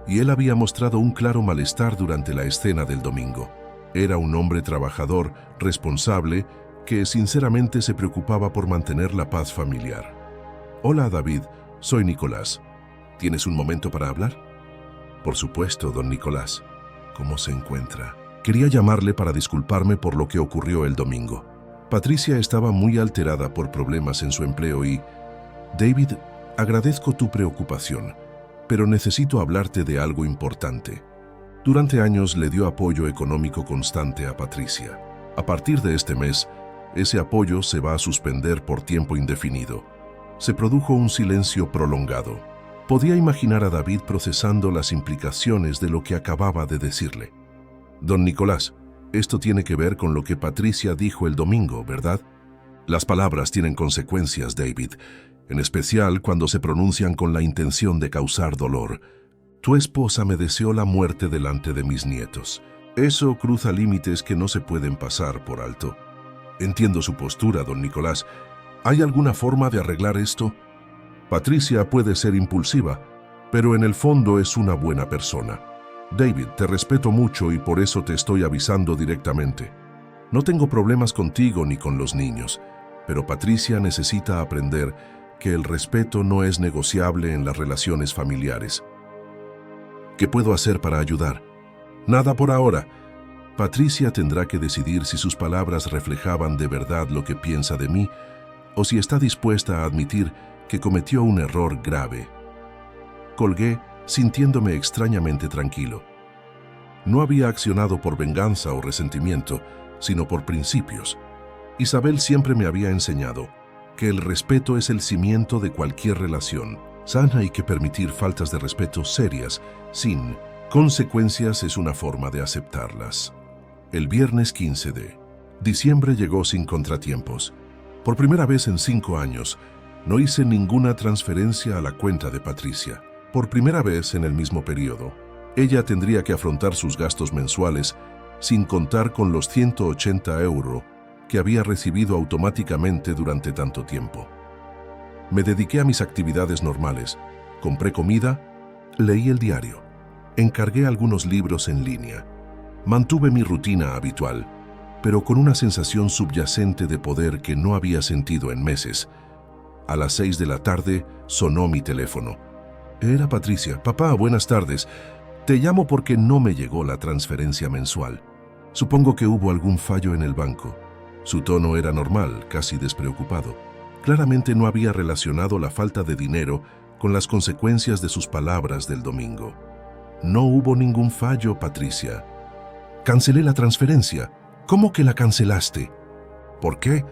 y él había mostrado un claro malestar durante la escena del domingo. Era un hombre trabajador, responsable, que sinceramente se preocupaba por mantener la paz familiar. Hola David, soy Nicolás. ¿Tienes un momento para hablar? Por supuesto, don Nicolás. ¿Cómo se encuentra? Quería llamarle para disculparme por lo que ocurrió el domingo. Patricia estaba muy alterada por problemas en su empleo y... David, agradezco tu preocupación, pero necesito hablarte de algo importante. Durante años le dio apoyo económico constante a Patricia. A partir de este mes, ese apoyo se va a suspender por tiempo indefinido. Se produjo un silencio prolongado. Podía imaginar a David procesando las implicaciones de lo que acababa de decirle. Don Nicolás, esto tiene que ver con lo que Patricia dijo el domingo, ¿verdad? Las palabras tienen consecuencias, David, en especial cuando se pronuncian con la intención de causar dolor. Tu esposa me deseó la muerte delante de mis nietos. Eso cruza límites que no se pueden pasar por alto. Entiendo su postura, don Nicolás. ¿Hay alguna forma de arreglar esto? Patricia puede ser impulsiva, pero en el fondo es una buena persona. David, te respeto mucho y por eso te estoy avisando directamente. No tengo problemas contigo ni con los niños, pero Patricia necesita aprender que el respeto no es negociable en las relaciones familiares. ¿Qué puedo hacer para ayudar? Nada por ahora. Patricia tendrá que decidir si sus palabras reflejaban de verdad lo que piensa de mí o si está dispuesta a admitir que cometió un error grave. Colgué, sintiéndome extrañamente tranquilo. No había accionado por venganza o resentimiento, sino por principios. Isabel siempre me había enseñado que el respeto es el cimiento de cualquier relación sana y que permitir faltas de respeto serias, sin consecuencias, es una forma de aceptarlas. El viernes 15 de diciembre llegó sin contratiempos. Por primera vez en 5 años, no hice ninguna transferencia a la cuenta de Patricia. Por primera vez en el mismo periodo, ella tendría que afrontar sus gastos mensuales sin contar con los 180 euros que había recibido automáticamente durante tanto tiempo. Me dediqué a mis actividades normales, compré comida, leí el diario, encargué algunos libros en línea, mantuve mi rutina habitual, pero con una sensación subyacente de poder que no había sentido en meses. A las 6 de la tarde sonó mi teléfono. Era Patricia. Papá, buenas tardes. Te llamo porque no me llegó la transferencia mensual. Supongo que hubo algún fallo en el banco. Su tono era normal, casi despreocupado. Claramente no había relacionado la falta de dinero con las consecuencias de sus palabras del domingo. No hubo ningún fallo, Patricia. Cancelé la transferencia. ¿Cómo que la cancelaste? ¿Por qué?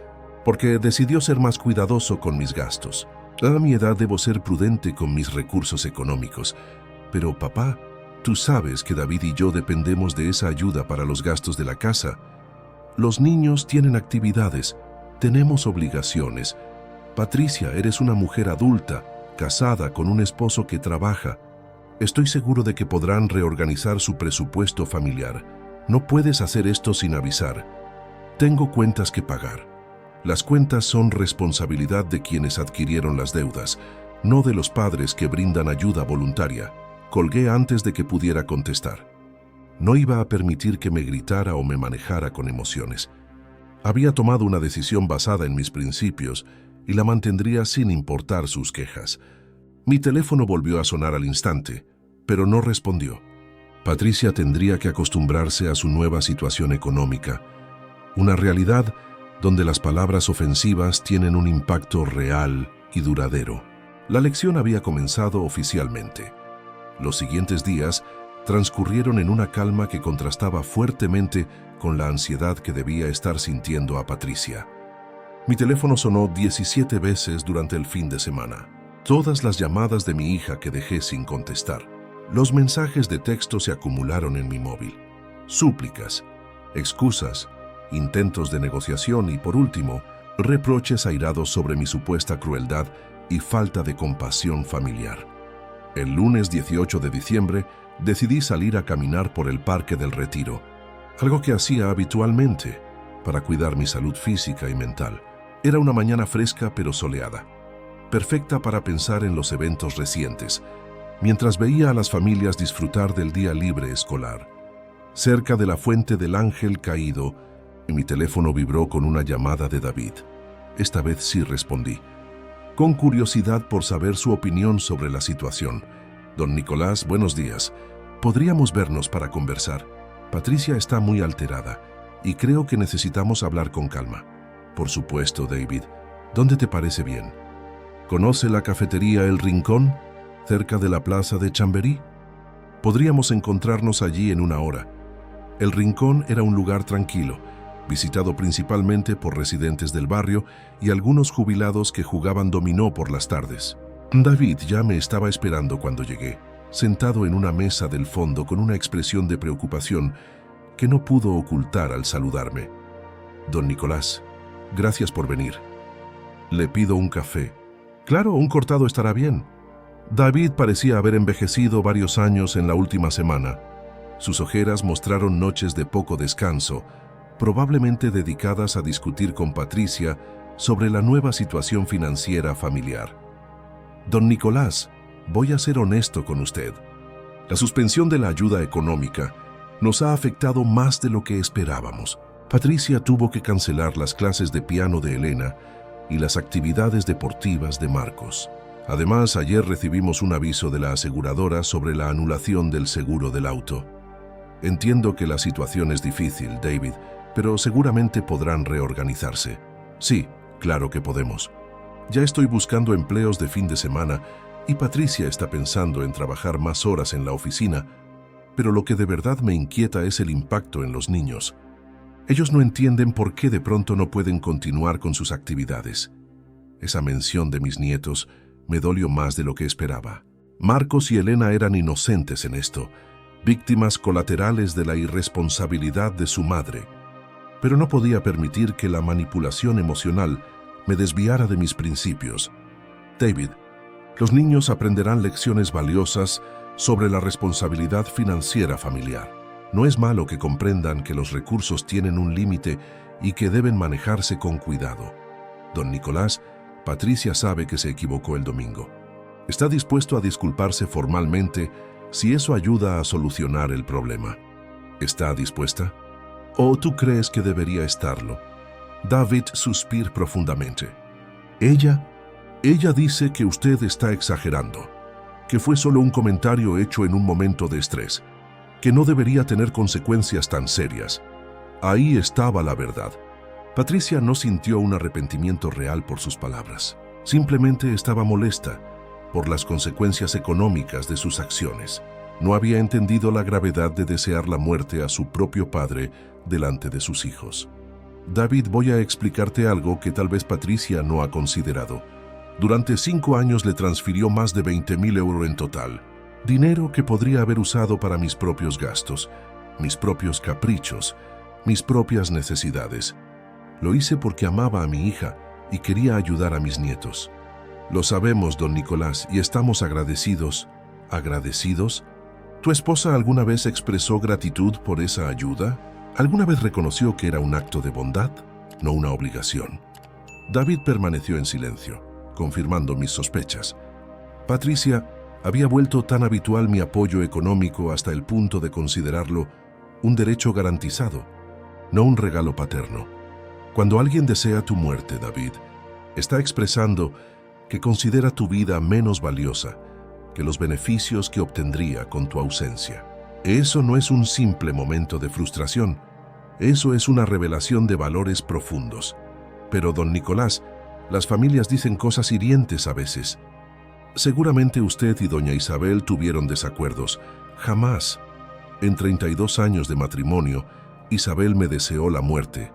Porque decidió ser más cuidadoso con mis gastos. A mi edad debo ser prudente con mis recursos económicos. Pero papá, tú sabes que David y yo dependemos de esa ayuda para los gastos de la casa. Los niños tienen actividades, tenemos obligaciones. Patricia, eres una mujer adulta, casada con un esposo que trabaja. Estoy seguro de que podrán reorganizar su presupuesto familiar. No puedes hacer esto sin avisar. Tengo cuentas que pagar. Las cuentas son responsabilidad de quienes adquirieron las deudas, no de los padres que brindan ayuda voluntaria. Colgué antes de que pudiera contestar. No iba a permitir que me gritara o me manejara con emociones. Había tomado una decisión basada en mis principios y la mantendría sin importar sus quejas. Mi teléfono volvió a sonar al instante, pero no respondió. Patricia tendría que acostumbrarse a su nueva situación económica, una realidad donde las palabras ofensivas tienen un impacto real y duradero. La lección había comenzado oficialmente. Los siguientes días transcurrieron en una calma que contrastaba fuertemente con la ansiedad que debía estar sintiendo a Patricia. Mi teléfono sonó 17 veces durante el fin de semana. Todas las llamadas de mi hija que dejé sin contestar. Los mensajes de texto se acumularon en mi móvil. Súplicas, excusas, intentos de negociación y, por último, reproches airados sobre mi supuesta crueldad y falta de compasión familiar. El lunes 18 de diciembre decidí salir a caminar por el Parque del Retiro, algo que hacía habitualmente para cuidar mi salud física y mental. Era una mañana fresca pero soleada, perfecta para pensar en los eventos recientes, mientras veía a las familias disfrutar del día libre escolar. Cerca de la fuente del Ángel Caído, mi teléfono vibró con una llamada de David. Esta vez sí respondí, con curiosidad por saber su opinión sobre la situación. Don Nicolás, buenos días. ¿Podríamos vernos para conversar? Patricia está muy alterada y creo que necesitamos hablar con calma. Por supuesto, David. ¿Dónde te parece bien? ¿Conoce la cafetería El Rincón, cerca de la plaza de Chamberí? Podríamos encontrarnos allí en una hora. El Rincón era un lugar tranquilo, visitado principalmente por residentes del barrio y algunos jubilados que jugaban dominó por las tardes. David ya me estaba esperando cuando llegué, sentado en una mesa del fondo con una expresión de preocupación que no pudo ocultar al saludarme. Don Nicolás, gracias por venir. Le pido un café. Claro, un cortado estará bien. David parecía haber envejecido varios años en la última semana. Sus ojeras mostraron noches de poco descanso, probablemente dedicadas a discutir con Patricia sobre la nueva situación financiera familiar. Don Nicolás, voy a ser honesto con usted. La suspensión de la ayuda económica nos ha afectado más de lo que esperábamos. Patricia tuvo que cancelar las clases de piano de Elena y las actividades deportivas de Marcos. Además, ayer recibimos un aviso de la aseguradora sobre la anulación del seguro del auto. Entiendo que la situación es difícil, David, pero seguramente podrán reorganizarse. Sí, claro que podemos. Ya estoy buscando empleos de fin de semana y Patricia está pensando en trabajar más horas en la oficina, pero lo que de verdad me inquieta es el impacto en los niños. Ellos no entienden por qué de pronto no pueden continuar con sus actividades. Esa mención de mis nietos me dolió más de lo que esperaba. Marcos y Elena eran inocentes en esto, víctimas colaterales de la irresponsabilidad de su madre. Pero no podía permitir que la manipulación emocional me desviara de mis principios. David, los niños aprenderán lecciones valiosas sobre la responsabilidad financiera familiar. No es malo que comprendan que los recursos tienen un límite y que deben manejarse con cuidado. Don Nicolás, Patricia sabe que se equivocó el domingo. Está dispuesto a disculparse formalmente si eso ayuda a solucionar el problema. ¿Está dispuesta? ¿O tú crees que debería estarlo? David suspiró profundamente. Ella dice que usted está exagerando, que fue solo un comentario hecho en un momento de estrés, que no debería tener consecuencias tan serias. Ahí estaba la verdad. Patricia no sintió un arrepentimiento real por sus palabras. Simplemente estaba molesta por las consecuencias económicas de sus acciones. No había entendido la gravedad de desear la muerte a su propio padre delante de sus hijos. David, voy a explicarte algo que tal vez Patricia no ha considerado. Durante 5 años le transfirió más de 20.000 euros en total. Dinero que podría haber usado para mis propios gastos, mis propios caprichos, mis propias necesidades. Lo hice porque amaba a mi hija y quería ayudar a mis nietos. Lo sabemos, don Nicolás, y estamos agradecidos. ¿Agradecidos? ¿Tu esposa alguna vez expresó gratitud por esa ayuda? ¿Alguna vez reconoció que era un acto de bondad, no una obligación? David permaneció en silencio, confirmando mis sospechas. Patricia, había vuelto tan habitual mi apoyo económico hasta el punto de considerarlo un derecho garantizado, no un regalo paterno. Cuando alguien desea tu muerte, David, está expresando que considera tu vida menos valiosa que los beneficios que obtendría con tu ausencia. Eso no es un simple momento de frustración, eso es una revelación de valores profundos. Pero, don Nicolás, las familias dicen cosas hirientes a veces. Seguramente usted y doña Isabel tuvieron desacuerdos. Jamás. En 32 años de matrimonio, Isabel me deseó la muerte.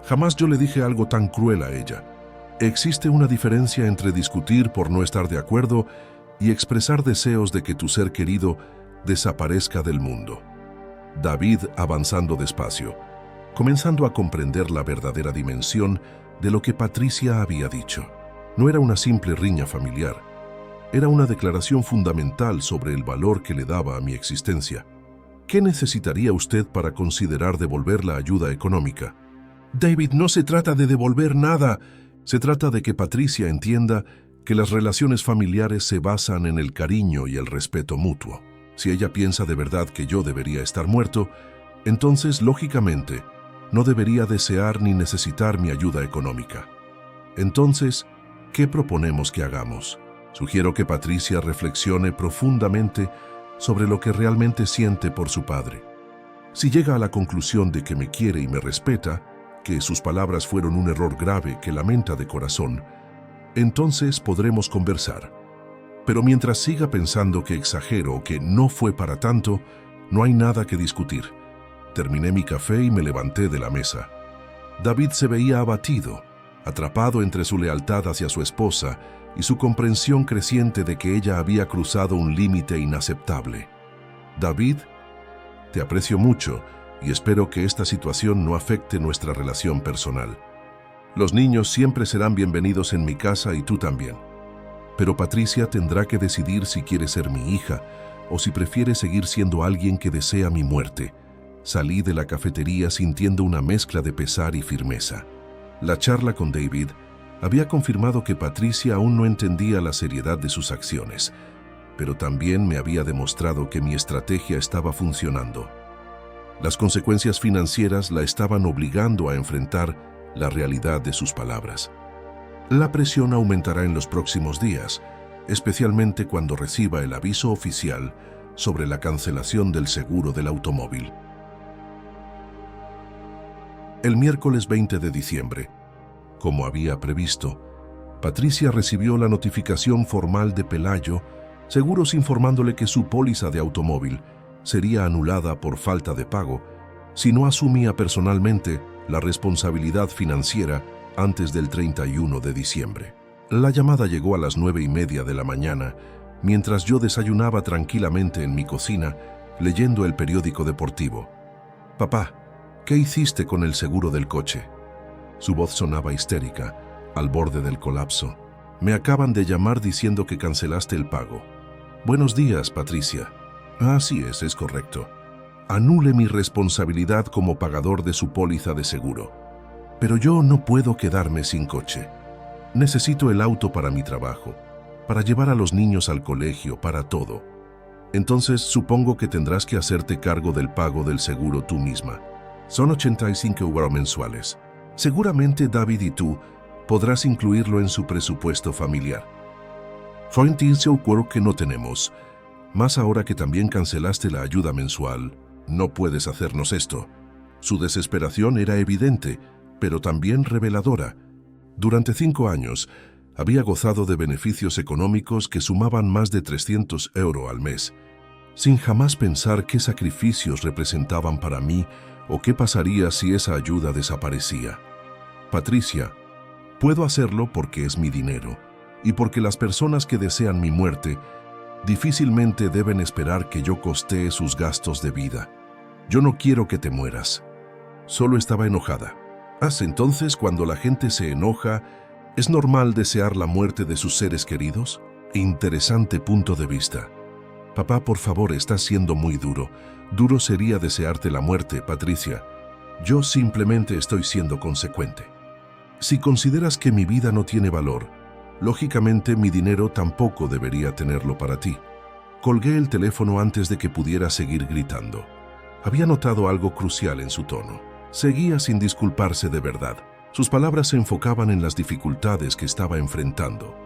Jamás yo le dije algo tan cruel a ella. Existe una diferencia entre discutir por no estar de acuerdo y expresar deseos de que tu ser querido desaparezca del mundo. David, avanzando despacio, comenzando a comprender la verdadera dimensión de lo que Patricia había dicho. No era una simple riña familiar, era una declaración fundamental sobre el valor que le daba a mi existencia. ¿Qué necesitaría usted para considerar devolver la ayuda económica? David, no se trata de devolver nada. Se trata de que Patricia entienda que las relaciones familiares se basan en el cariño y el respeto mutuo. Si ella piensa de verdad que yo debería estar muerto, entonces, lógicamente, no debería desear ni necesitar mi ayuda económica. Entonces, ¿qué proponemos que hagamos? Sugiero que Patricia reflexione profundamente sobre lo que realmente siente por su padre. Si llega a la conclusión de que me quiere y me respeta, que sus palabras fueron un error grave que lamenta de corazón, entonces podremos conversar. Pero mientras siga pensando que exagero o que no fue para tanto, no hay nada que discutir. Terminé mi café y me levanté de la mesa. David se veía abatido, atrapado entre su lealtad hacia su esposa y su comprensión creciente de que ella había cruzado un límite inaceptable. David, te aprecio mucho y espero que esta situación no afecte nuestra relación personal. Los niños siempre serán bienvenidos en mi casa y tú también. Pero Patricia tendrá que decidir si quiere ser mi hija o si prefiere seguir siendo alguien que desea mi muerte. Salí de la cafetería sintiendo una mezcla de pesar y firmeza. La charla con David había confirmado que Patricia aún no entendía la seriedad de sus acciones, pero también me había demostrado que mi estrategia estaba funcionando. Las consecuencias financieras la estaban obligando a enfrentar la realidad de sus palabras. La presión aumentará en los próximos días, especialmente cuando reciba el aviso oficial sobre la cancelación del seguro del automóvil. El miércoles 20 de diciembre, como había previsto, Patricia recibió la notificación formal de Pelayo Seguros informándole que su póliza de automóvil sería anulada por falta de pago si no asumía personalmente la responsabilidad financiera antes del 31 de diciembre. La llamada llegó a las 9:30 de la mañana, mientras yo desayunaba tranquilamente en mi cocina, leyendo el periódico deportivo. «Papá, ¿qué hiciste con el seguro del coche?». Su voz sonaba histérica, al borde del colapso. «Me acaban de llamar diciendo que cancelaste el pago». «Buenos días, Patricia». «Así es correcto. Anule mi responsabilidad como pagador de su póliza de seguro. Pero yo no puedo quedarme sin coche. Necesito el auto para mi trabajo, para llevar a los niños al colegio, para todo. Entonces supongo que tendrás que hacerte cargo del pago del seguro tú misma. Son 85 euros mensuales. Seguramente David y tú podrás incluirlo en su presupuesto familiar. Fue un acuerdo que no tenemos. Más ahora que también cancelaste la ayuda mensual, no puedes hacernos esto». Su desesperación era evidente, pero también reveladora. Durante 5 años, había gozado de beneficios económicos que sumaban más de 300 € al mes, sin jamás pensar qué sacrificios representaban para mí o qué pasaría si esa ayuda desaparecía. Patricia, puedo hacerlo porque es mi dinero y porque las personas que desean mi muerte difícilmente deben esperar que yo costee sus gastos de vida. Yo no quiero que te mueras. Solo estaba enojada. Entonces, cuando la gente se enoja, ¿es normal desear la muerte de sus seres queridos? Interesante punto de vista. Papá, por favor, estás siendo muy duro. Duro sería desearte la muerte, Patricia. Yo simplemente estoy siendo consecuente. Si consideras que mi vida no tiene valor, lógicamente mi dinero tampoco debería tenerlo para ti. Colgué el teléfono antes de que pudiera seguir gritando. Había notado algo crucial en su tono. Seguía sin disculparse de verdad. Sus palabras se enfocaban en las dificultades que estaba enfrentando,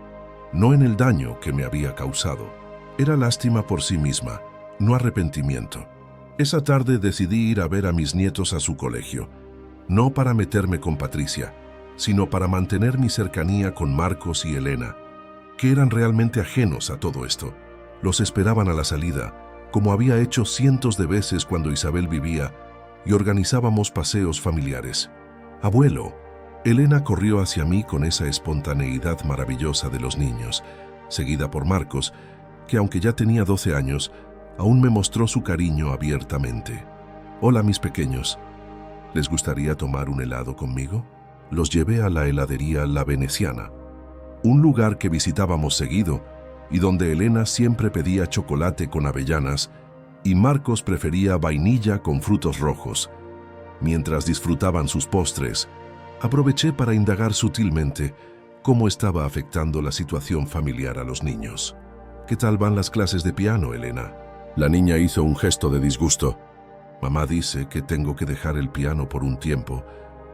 no en el daño que me había causado. Era lástima por sí misma, no arrepentimiento. Esa tarde decidí ir a ver a mis nietos a su colegio, no para meterme con Patricia, sino para mantener mi cercanía con Marcos y Elena, que eran realmente ajenos a todo esto. Los esperaban a la salida, como había hecho cientos de veces cuando Isabel vivía, y organizábamos paseos familiares. Abuelo, Elena corrió hacia mí con esa espontaneidad maravillosa de los niños, seguida por Marcos, que aunque ya tenía 12 años, aún me mostró su cariño abiertamente. Hola, mis pequeños. ¿Les gustaría tomar un helado conmigo? Los llevé a la heladería La Veneciana, un lugar que visitábamos seguido y donde Elena siempre pedía chocolate con avellanas y Marcos prefería vainilla con frutos rojos. Mientras disfrutaban sus postres, aproveché para indagar sutilmente cómo estaba afectando la situación familiar a los niños. ¿Qué tal van las clases de piano, Elena? La niña hizo un gesto de disgusto. Mamá dice que tengo que dejar el piano por un tiempo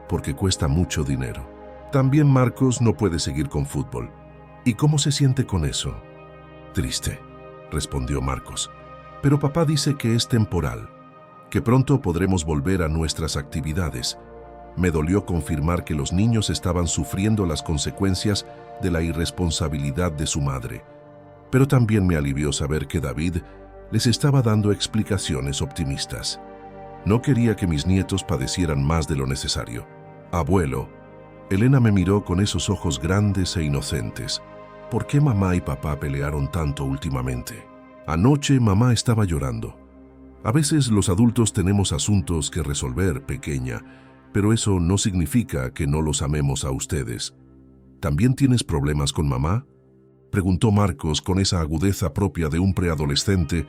porque cuesta mucho dinero. También Marcos no puede seguir con fútbol. ¿Y cómo se siente con eso? Triste, respondió Marcos. Pero papá dice que es temporal, que pronto podremos volver a nuestras actividades. Me dolió confirmar que los niños estaban sufriendo las consecuencias de la irresponsabilidad de su madre. Pero también me alivió saber que David les estaba dando explicaciones optimistas. No quería que mis nietos padecieran más de lo necesario. Abuelo, Elena me miró con esos ojos grandes e inocentes. ¿Por qué mamá y papá pelearon tanto últimamente? Anoche mamá estaba llorando. A veces los adultos tenemos asuntos que resolver, pequeña, pero eso no significa que no los amemos a ustedes. ¿También tienes problemas con mamá?, preguntó Marcos con esa agudeza propia de un preadolescente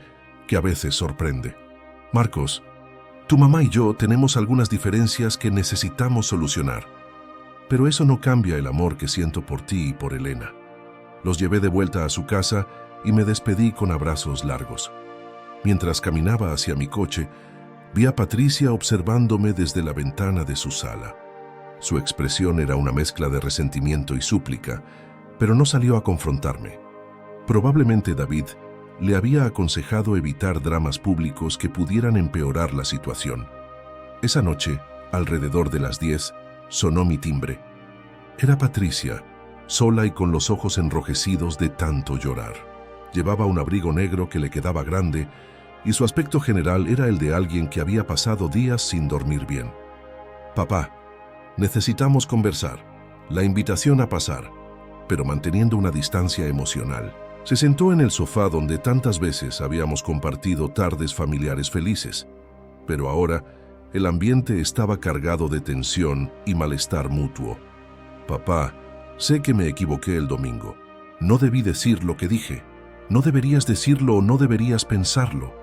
que a veces sorprende. Marcos, tu mamá y yo tenemos algunas diferencias que necesitamos solucionar, pero eso no cambia el amor que siento por ti y por Elena. Los llevé de vuelta a su casa y me despedí con abrazos largos. Mientras caminaba hacia mi coche, vi a Patricia observándome desde la ventana de su sala. Su expresión era una mezcla de resentimiento y súplica, pero no salió a confrontarme. Probablemente David le había aconsejado evitar dramas públicos que pudieran empeorar la situación. Esa noche, alrededor de las 10, sonó mi timbre. Era Patricia, sola y con los ojos enrojecidos de tanto llorar. Llevaba un abrigo negro que le quedaba grande y su aspecto general era el de alguien que había pasado días sin dormir bien. Papá, necesitamos conversar. La invitación a pasar, pero manteniendo una distancia emocional. Se sentó en el sofá donde tantas veces habíamos compartido tardes familiares felices, pero ahora el ambiente estaba cargado de tensión y malestar mutuo. Papá, sé que me equivoqué el domingo. No debí decir lo que dije. No deberías decirlo o no deberías pensarlo.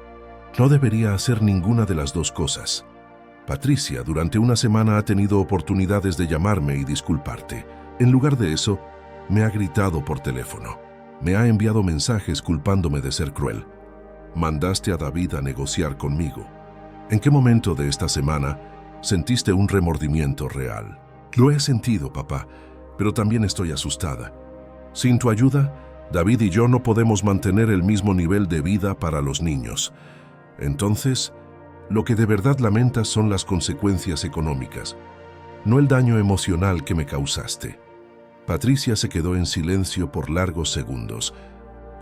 No debería hacer ninguna de las dos cosas. Patricia, durante una semana ha tenido oportunidades de llamarme y disculparte. En lugar de eso, me ha gritado por teléfono. Me ha enviado mensajes culpándome de ser cruel. Mandaste a David a negociar conmigo. ¿En qué momento de esta semana sentiste un remordimiento real? Lo he sentido, papá, pero también estoy asustada. Sin tu ayuda, David y yo no podemos mantener el mismo nivel de vida para los niños. Entonces, lo que de verdad lamentas son las consecuencias económicas. no el daño emocional que me causaste. Patricia se quedó en silencio por largos segundos,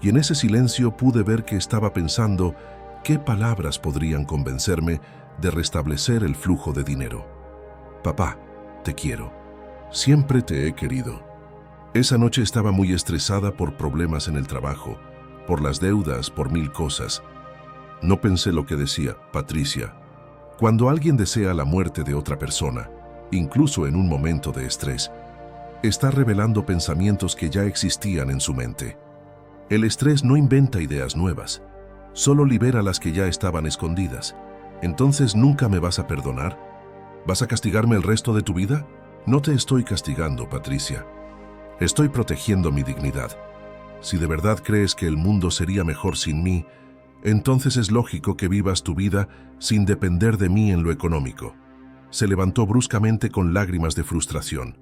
y en ese silencio pude ver que estaba pensando qué palabras podrían convencerme de restablecer el flujo de dinero. Papá, te quiero. Siempre te he querido. Esa noche estaba muy estresada por problemas en el trabajo, por las deudas, por 1000 cosas. No pensé lo que decía, Patricia. Cuando alguien desea la muerte de otra persona, incluso en un momento de estrés, está revelando pensamientos que ya existían en su mente. El estrés no inventa ideas nuevas, solo libera las que ya estaban escondidas. Entonces, ¿nunca me vas a perdonar? ¿Vas a castigarme el resto de tu vida? No te estoy castigando, Patricia. Estoy protegiendo mi dignidad. Si de verdad crees que el mundo sería mejor sin mí, entonces es lógico que vivas tu vida sin depender de mí en lo económico. Se levantó bruscamente con lágrimas de frustración.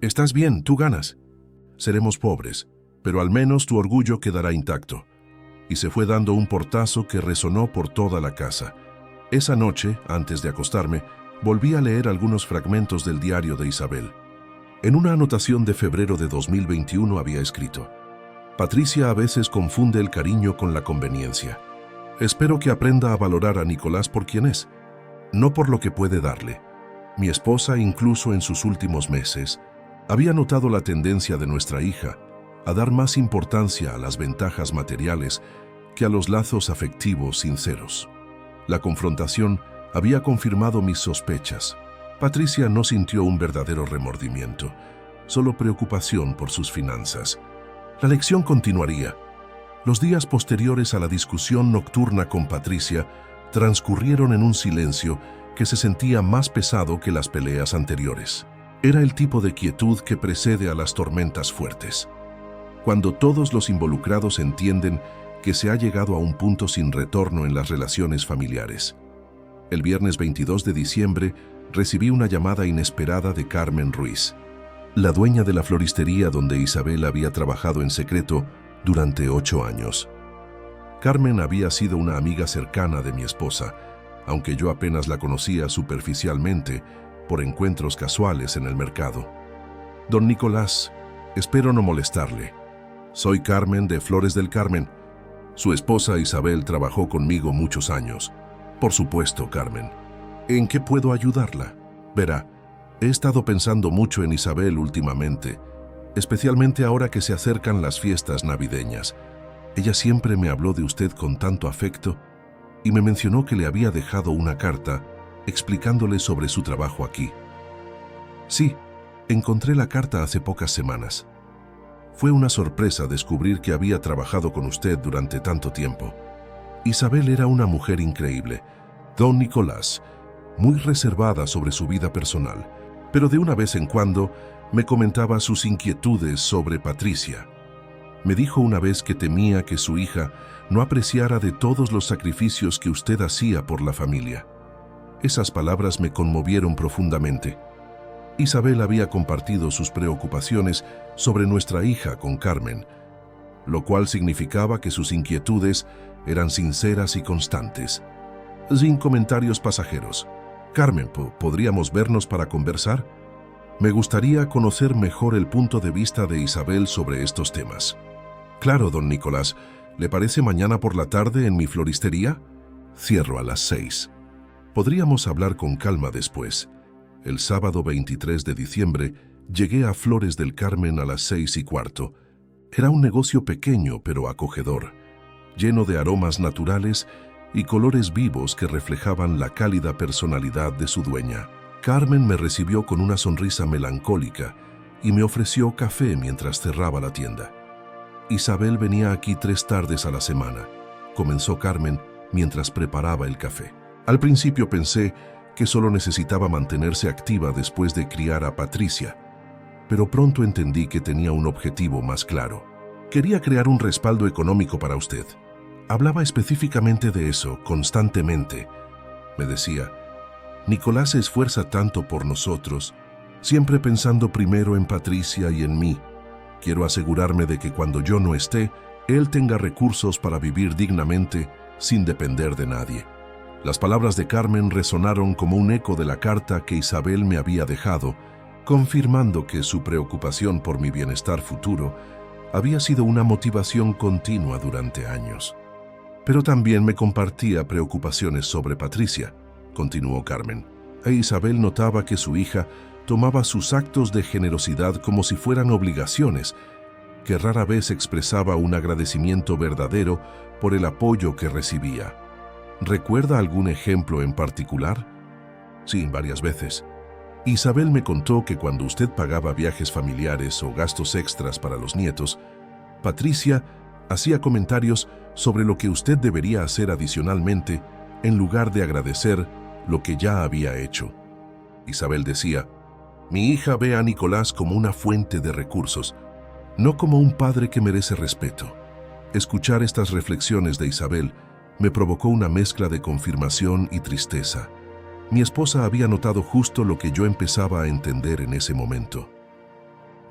Estás bien, tú ganas. Seremos pobres, pero al menos tu orgullo quedará intacto. Y se fue dando un portazo que resonó por toda la casa. Esa noche, antes de acostarme, volví a leer algunos fragmentos del diario de Isabel. En una anotación de febrero de 2021 había escrito: Patricia a veces confunde el cariño con la conveniencia. Espero que aprenda a valorar a Nicolás por quien es, no por lo que puede darle. Mi esposa, incluso en sus últimos meses, había notado la tendencia de nuestra hija a dar más importancia a las ventajas materiales que a los lazos afectivos sinceros. La confrontación había confirmado mis sospechas. Patricia no sintió un verdadero remordimiento, solo preocupación por sus finanzas. La lección continuaría. Los días posteriores a la discusión nocturna con Patricia transcurrieron en un silencio que se sentía más pesado que las peleas anteriores. Era el tipo de quietud que precede a las tormentas fuertes. Cuando todos los involucrados entienden que se ha llegado a un punto sin retorno en las relaciones familiares. El viernes 22 de diciembre recibí una llamada inesperada de Carmen Ruiz, la dueña de la floristería donde Isabel había trabajado en secreto durante 8 años. Carmen había sido una amiga cercana de mi esposa, aunque yo apenas la conocía superficialmente por encuentros casuales en el mercado. Don Nicolás, espero no molestarle. Soy Carmen de Flores del Carmen. Su esposa Isabel trabajó conmigo muchos años. Por supuesto, Carmen. ¿En qué puedo ayudarla? Verá, he estado pensando mucho en Isabel últimamente, especialmente ahora que se acercan las fiestas navideñas. Ella siempre me habló de usted con tanto afecto y me mencionó que le había dejado una carta explicándole sobre su trabajo aquí. Sí, encontré la carta hace pocas semanas. Fue una sorpresa descubrir que había trabajado con usted durante tanto tiempo. Isabel era una mujer increíble, don Nicolás, muy reservada sobre su vida personal, pero de una vez en cuando me comentaba sus inquietudes sobre Patricia. Me dijo una vez que temía que su hija no apreciara de todos los sacrificios que usted hacía por la familia. Esas palabras me conmovieron profundamente. Isabel había compartido sus preocupaciones sobre nuestra hija con Carmen, lo cual significaba que sus inquietudes eran sinceras y constantes. Sin comentarios pasajeros. Carmen, ¿podríamos vernos para conversar? Me gustaría conocer mejor el punto de vista de Isabel sobre estos temas. Claro, don Nicolás. ¿Le parece mañana por la tarde en mi floristería? Cierro a las 6. Podríamos hablar con calma después. El sábado 23 de diciembre llegué a Flores del Carmen a las 6:15. Era un negocio pequeño pero acogedor, lleno de aromas naturales y colores vivos que reflejaban la cálida personalidad de su dueña. Carmen me recibió con una sonrisa melancólica y me ofreció café mientras cerraba la tienda. Isabel venía aquí 3 tardes a la semana, comenzó Carmen mientras preparaba el café. Al principio pensé que solo necesitaba mantenerse activa después de criar a Patricia, pero pronto entendí que tenía un objetivo más claro. Quería crear un respaldo económico para usted. Hablaba específicamente de eso constantemente. Me decía, Nicolás se esfuerza tanto por nosotros, siempre pensando primero en Patricia y en mí. Quiero asegurarme de que cuando yo no esté, él tenga recursos para vivir dignamente sin depender de nadie. Las palabras de Carmen resonaron como un eco de la carta que Isabel me había dejado, confirmando que su preocupación por mi bienestar futuro había sido una motivación continua durante años. Pero también me compartía preocupaciones sobre Patricia, continuó Carmen, e Isabel notaba que su hija tomaba sus actos de generosidad como si fueran obligaciones, que rara vez expresaba un agradecimiento verdadero por el apoyo que recibía. ¿Recuerda algún ejemplo en particular? Sí, varias veces. Isabel me contó que cuando usted pagaba viajes familiares o gastos extras para los nietos, Patricia hacía comentarios sobre lo que usted debería hacer adicionalmente en lugar de agradecer lo que ya había hecho. Isabel decía, mi hija ve a Nicolás como una fuente de recursos, no como un padre que merece respeto. Escuchar estas reflexiones de Isabel me provocó una mezcla de confirmación y tristeza. Mi esposa había notado justo lo que yo empezaba a entender en ese momento.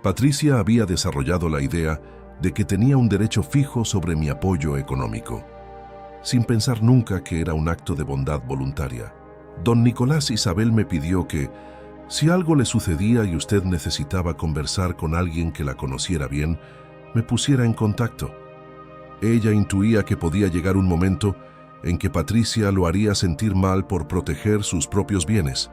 Patricia había desarrollado la idea de que tenía un derecho fijo sobre mi apoyo económico, sin pensar nunca que era un acto de bondad voluntaria. Don Nicolás Isabel me pidió que, si algo le sucedía y usted necesitaba conversar con alguien que la conociera bien, me pusiera en contacto. Ella intuía que podía llegar un momento en que Patricia lo haría sentir mal por proteger sus propios bienes.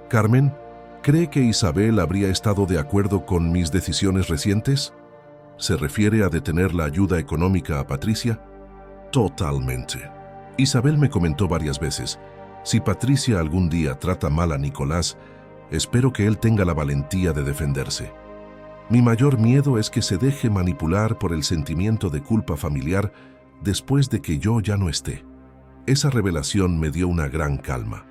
Carmen, ¿cree que Isabel habría estado de acuerdo con mis decisiones recientes? ¿Se refiere a detener la ayuda económica a Patricia? Totalmente. Isabel me comentó varias veces, si Patricia algún día trata mal a Nicolás, espero que él tenga la valentía de defenderse. Mi mayor miedo es que se deje manipular por el sentimiento de culpa familiar después de que yo ya no esté. Esa revelación me dio una gran calma.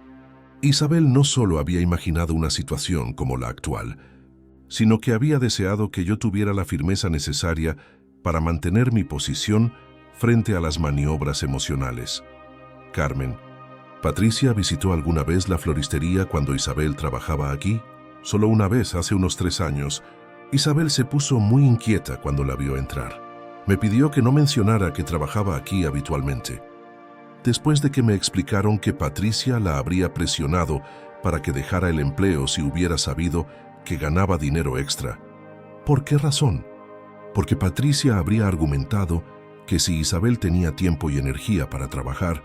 Isabel no solo había imaginado una situación como la actual, sino que había deseado que yo tuviera la firmeza necesaria para mantener mi posición frente a las maniobras emocionales. Carmen, ¿Patricia visitó alguna vez la floristería cuando Isabel trabajaba aquí? Solo una vez, hace unos 3 años. Isabel se puso muy inquieta cuando la vio entrar. Me pidió que no mencionara que trabajaba aquí habitualmente. Después de que me explicaron que Patricia la habría presionado para que dejara el empleo si hubiera sabido que ganaba dinero extra. ¿Por qué razón? Porque Patricia habría argumentado que si Isabel tenía tiempo y energía para trabajar,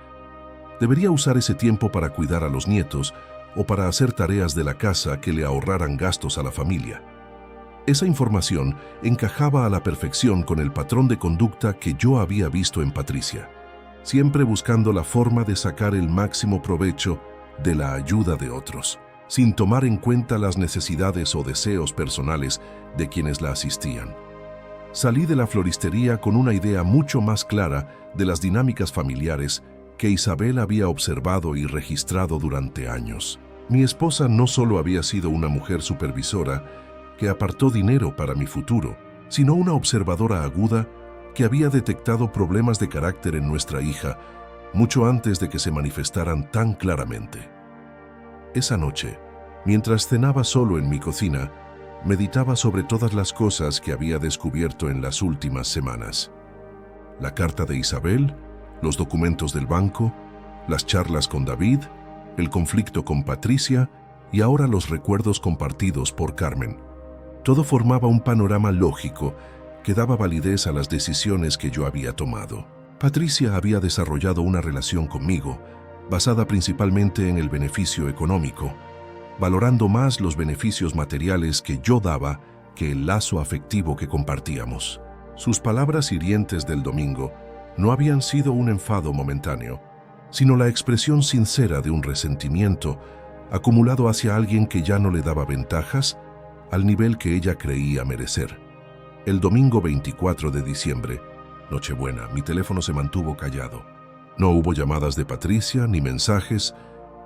debería usar ese tiempo para cuidar a los nietos o para hacer tareas de la casa que le ahorraran gastos a la familia. Esa información encajaba a la perfección con el patrón de conducta que yo había visto en Patricia, siempre buscando la forma de sacar el máximo provecho de la ayuda de otros, sin tomar en cuenta las necesidades o deseos personales de quienes la asistían. Salí de la floristería con una idea mucho más clara de las dinámicas familiares que Isabel había observado y registrado durante años. Mi esposa no solo había sido una mujer supervisora que apartó dinero para mi futuro, sino una observadora aguda que había detectado problemas de carácter en nuestra hija mucho antes de que se manifestaran tan claramente. Esa noche, mientras cenaba solo en mi cocina, meditaba sobre todas las cosas que había descubierto en las últimas semanas. La carta de Isabel, los documentos del banco, las charlas con David, el conflicto con Patricia y ahora los recuerdos compartidos por Carmen. Todo formaba un panorama lógico que daba validez a las decisiones que yo había tomado. Patricia había desarrollado una relación conmigo basada principalmente en el beneficio económico, valorando más los beneficios materiales que yo daba que el lazo afectivo que compartíamos. Sus palabras hirientes del domingo no habían sido un enfado momentáneo, sino la expresión sincera de un resentimiento acumulado hacia alguien que ya no le daba ventajas al nivel que ella creía merecer. El domingo 24 de diciembre, Nochebuena, mi teléfono se mantuvo callado. No hubo llamadas de Patricia, ni mensajes,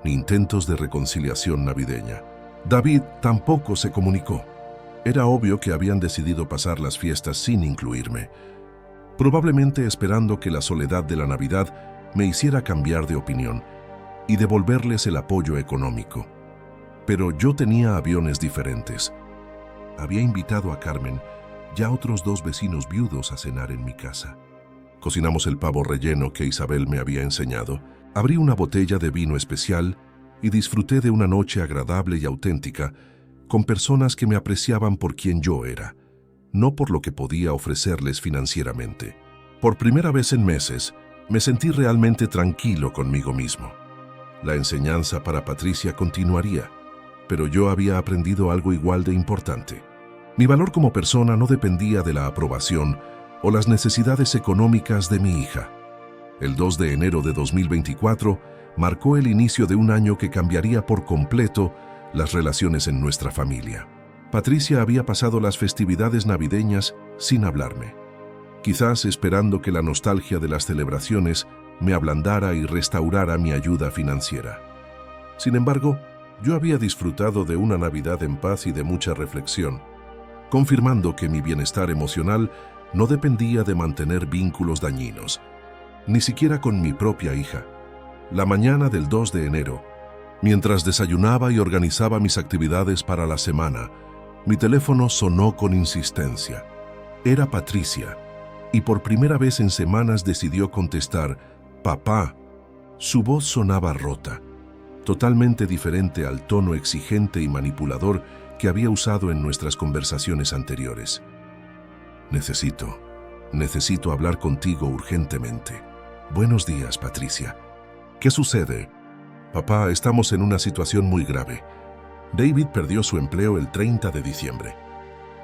ni intentos de reconciliación navideña. David tampoco se comunicó. Era obvio que habían decidido pasar las fiestas sin incluirme, probablemente esperando que la soledad de la Navidad me hiciera cambiar de opinión y devolverles el apoyo económico. Pero yo tenía aviones diferentes. Había invitado a Carmen y a otros 2 vecinos viudos a cenar en mi casa. Cocinamos el pavo relleno que Isabel me había enseñado Abrí una botella de vino especial y disfruté de una noche agradable y auténtica con personas que me apreciaban por quien yo era, no por lo que podía ofrecerles financieramente. Por primera vez en meses, me sentí realmente tranquilo conmigo mismo. La enseñanza para Patricia continuaría, pero yo había aprendido algo igual de importante. Mi valor como persona no dependía de la aprobación o las necesidades económicas de mi hija. El 2 de enero de 2024 marcó el inicio de un año que cambiaría por completo las relaciones en nuestra familia. Patricia había pasado las festividades navideñas sin hablarme, quizás esperando que la nostalgia de las celebraciones me ablandara y restaurara mi ayuda financiera. Sin embargo, yo había disfrutado de una Navidad en paz y de mucha reflexión, confirmando que mi bienestar emocional no dependía de mantener vínculos dañinos, ni siquiera con mi propia hija. La mañana del 2 de enero, mientras desayunaba y organizaba mis actividades para la semana, mi teléfono sonó con insistencia. Era Patricia, y por primera vez en semanas decidió contestar: «Papá». Su voz sonaba rota, totalmente diferente al tono exigente y manipulador que había usado en nuestras conversaciones anteriores. Necesito hablar contigo urgentemente. Buenos días, Patricia. ¿Qué sucede? Papá, estamos en una situación muy grave. David perdió su empleo el 30 de diciembre.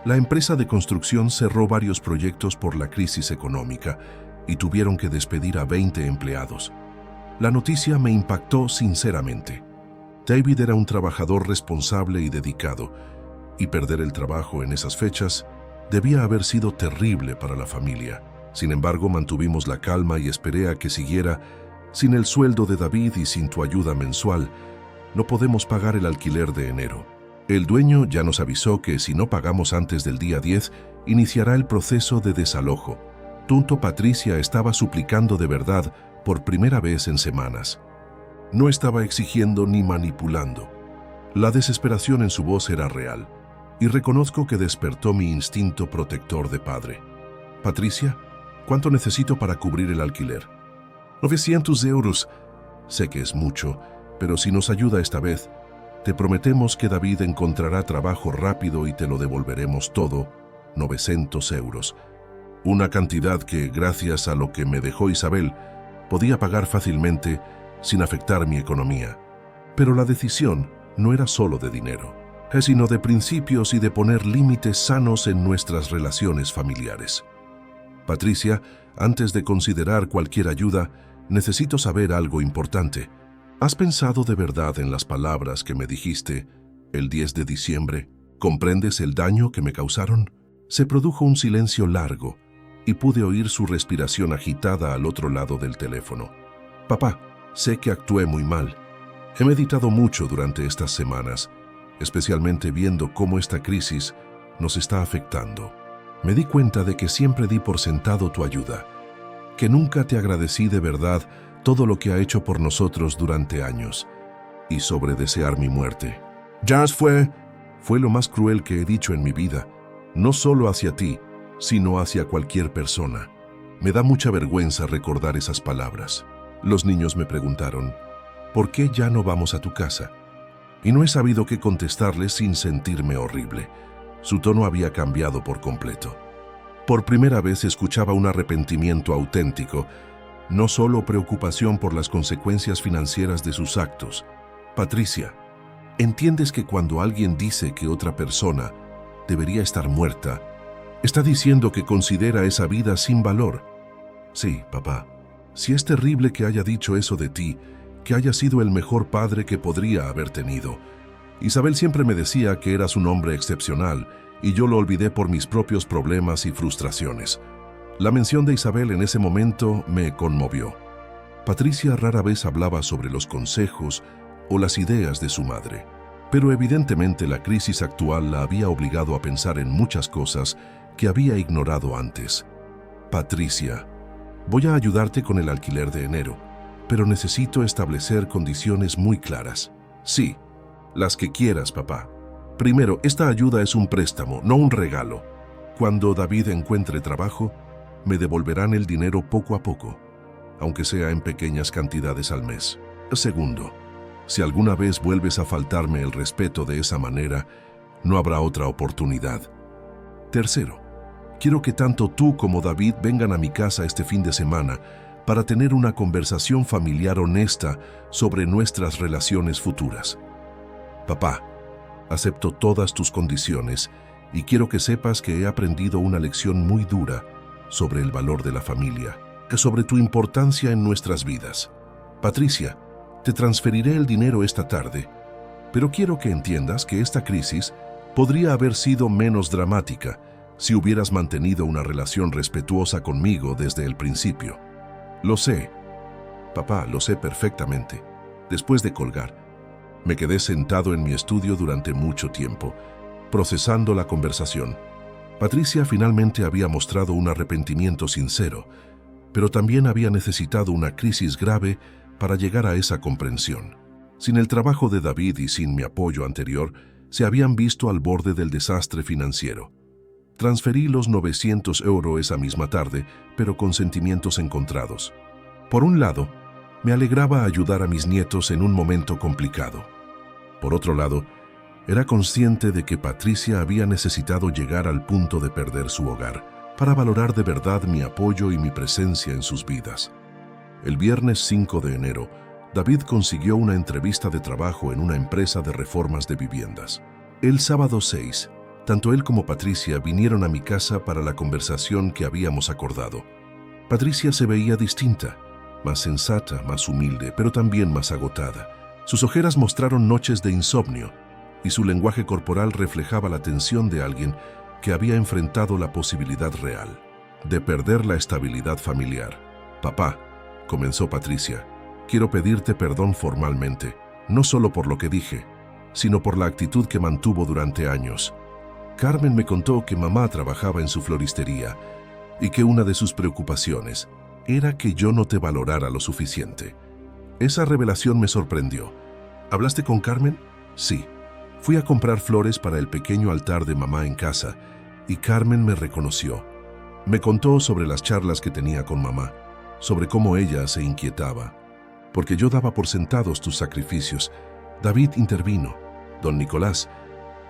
La empresa de construcción cerró varios proyectos por la crisis económica y tuvieron que despedir a 20 empleados. La noticia me impactó sinceramente. David era un trabajador responsable y dedicado, y perder el trabajo en esas fechas debía haber sido terrible para la familia. Sin embargo, mantuvimos la calma y esperé a que siguiera. Sin el sueldo de David y sin tu ayuda mensual, no podemos pagar el alquiler de enero. El dueño ya nos avisó que si no pagamos antes del día 10, iniciará el proceso de desalojo. Tonto Patricia estaba suplicando de verdad por primera vez en semanas. No estaba exigiendo ni manipulando. La desesperación en su voz era real, y reconozco que despertó mi instinto protector de padre. Patricia, ¿cuánto necesito para cubrir el alquiler? 900 euros. Sé que es mucho, pero si nos ayuda esta vez, te prometemos que David encontrará trabajo rápido y te lo devolveremos todo, 900 euros. Una cantidad que, gracias a lo que me dejó Isabel, podía pagar fácilmente sin afectar mi economía. Pero la decisión no era solo de dinero, sino de principios y de poner límites sanos en nuestras relaciones familiares. Patricia, antes de considerar cualquier ayuda, necesito saber algo importante. ¿Has pensado de verdad en las palabras que me dijiste el 10 de diciembre? ¿Comprendes el daño que me causaron? Se produjo un silencio largo y pude oír su respiración agitada al otro lado del teléfono. Papá, sé que actué muy mal. He meditado mucho durante estas semanas, especialmente viendo cómo esta crisis nos está afectando. Me di cuenta de que siempre di por sentado tu ayuda, que nunca te agradecí de verdad todo lo que ha hecho por nosotros durante años, y sobre desear mi muerte. Jazz fue lo más cruel que he dicho en mi vida, no solo hacia ti, sino hacia cualquier persona. Me da mucha vergüenza recordar esas palabras. Los niños me preguntaron, ¿por qué ya no vamos a tu casa? Y no he sabido qué contestarles sin sentirme horrible. Su tono había cambiado por completo. Por primera vez escuchaba un arrepentimiento auténtico, no solo preocupación por las consecuencias financieras de sus actos. Patricia, ¿entiendes que cuando alguien dice que otra persona debería estar muerta, está diciendo que considera esa vida sin valor? Sí, papá. Si es terrible que haya dicho eso de ti, que haya sido el mejor padre que podría haber tenido. Isabel siempre me decía que eras un hombre excepcional, y yo lo olvidé por mis propios problemas y frustraciones. La mención de Isabel en ese momento me conmovió. Patricia rara vez hablaba sobre los consejos o las ideas de su madre, pero evidentemente la crisis actual la había obligado a pensar en muchas cosas que había ignorado antes. Patricia, voy a ayudarte con el alquiler de enero, pero necesito establecer condiciones muy claras. Sí, las que quieras, papá. Primero, esta ayuda es un préstamo, no un regalo. Cuando David encuentre trabajo, me devolverán el dinero poco a poco. aunque sea en pequeñas cantidades al mes. Segundo, si alguna vez vuelves a faltarme el respeto de esa manera, no habrá otra oportunidad. Tercero, quiero que tanto tú como David vengan a mi casa este fin de semana para tener una conversación familiar honesta sobre nuestras relaciones futuras. Papá, acepto todas tus condiciones y quiero que sepas que he aprendido una lección muy dura sobre el valor de la familia, sobre tu importancia en nuestras vidas. Patricia, te transferiré el dinero esta tarde, pero quiero que entiendas que esta crisis podría haber sido menos dramática si hubieras mantenido una relación respetuosa conmigo desde el principio. Lo sé, papá, lo sé perfectamente. Después de colgar, me quedé sentado en mi estudio durante mucho tiempo, procesando la conversación. Patricia finalmente había mostrado un arrepentimiento sincero, pero también había necesitado una crisis grave para llegar a esa comprensión. Sin el trabajo de David y sin mi apoyo anterior, se habían visto al borde del desastre financiero. Transferí los 900 euros esa misma tarde, pero con sentimientos encontrados. Por un lado, me alegraba ayudar a mis nietos en un momento complicado. Por otro lado, era consciente de que Patricia había necesitado llegar al punto de perder su hogar para valorar de verdad mi apoyo y mi presencia en sus vidas. El viernes 5 de enero, David consiguió una entrevista de trabajo en una empresa de reformas de viviendas. El sábado 6, tanto él como Patricia vinieron a mi casa para la conversación que habíamos acordado. Patricia se veía distinta, más sensata, más humilde, pero también más agotada. Sus ojeras mostraron noches de insomnio y su lenguaje corporal reflejaba la tensión de alguien que había enfrentado la posibilidad real de perder la estabilidad familiar. Papá, comenzó Patricia, quiero pedirte perdón formalmente, no solo por lo que dije, sino por la actitud que mantuvo durante años. Carmen me contó que mamá trabajaba en su floristería y que una de sus preocupaciones era que yo no te valorara lo suficiente. Esa revelación me sorprendió. ¿Hablaste con Carmen? Sí. Fui a comprar flores para el pequeño altar de mamá en casa y Carmen me reconoció. Me contó sobre las charlas que tenía con mamá, sobre cómo ella se inquietaba, porque yo daba por sentados tus sacrificios. David intervino. Don Nicolás,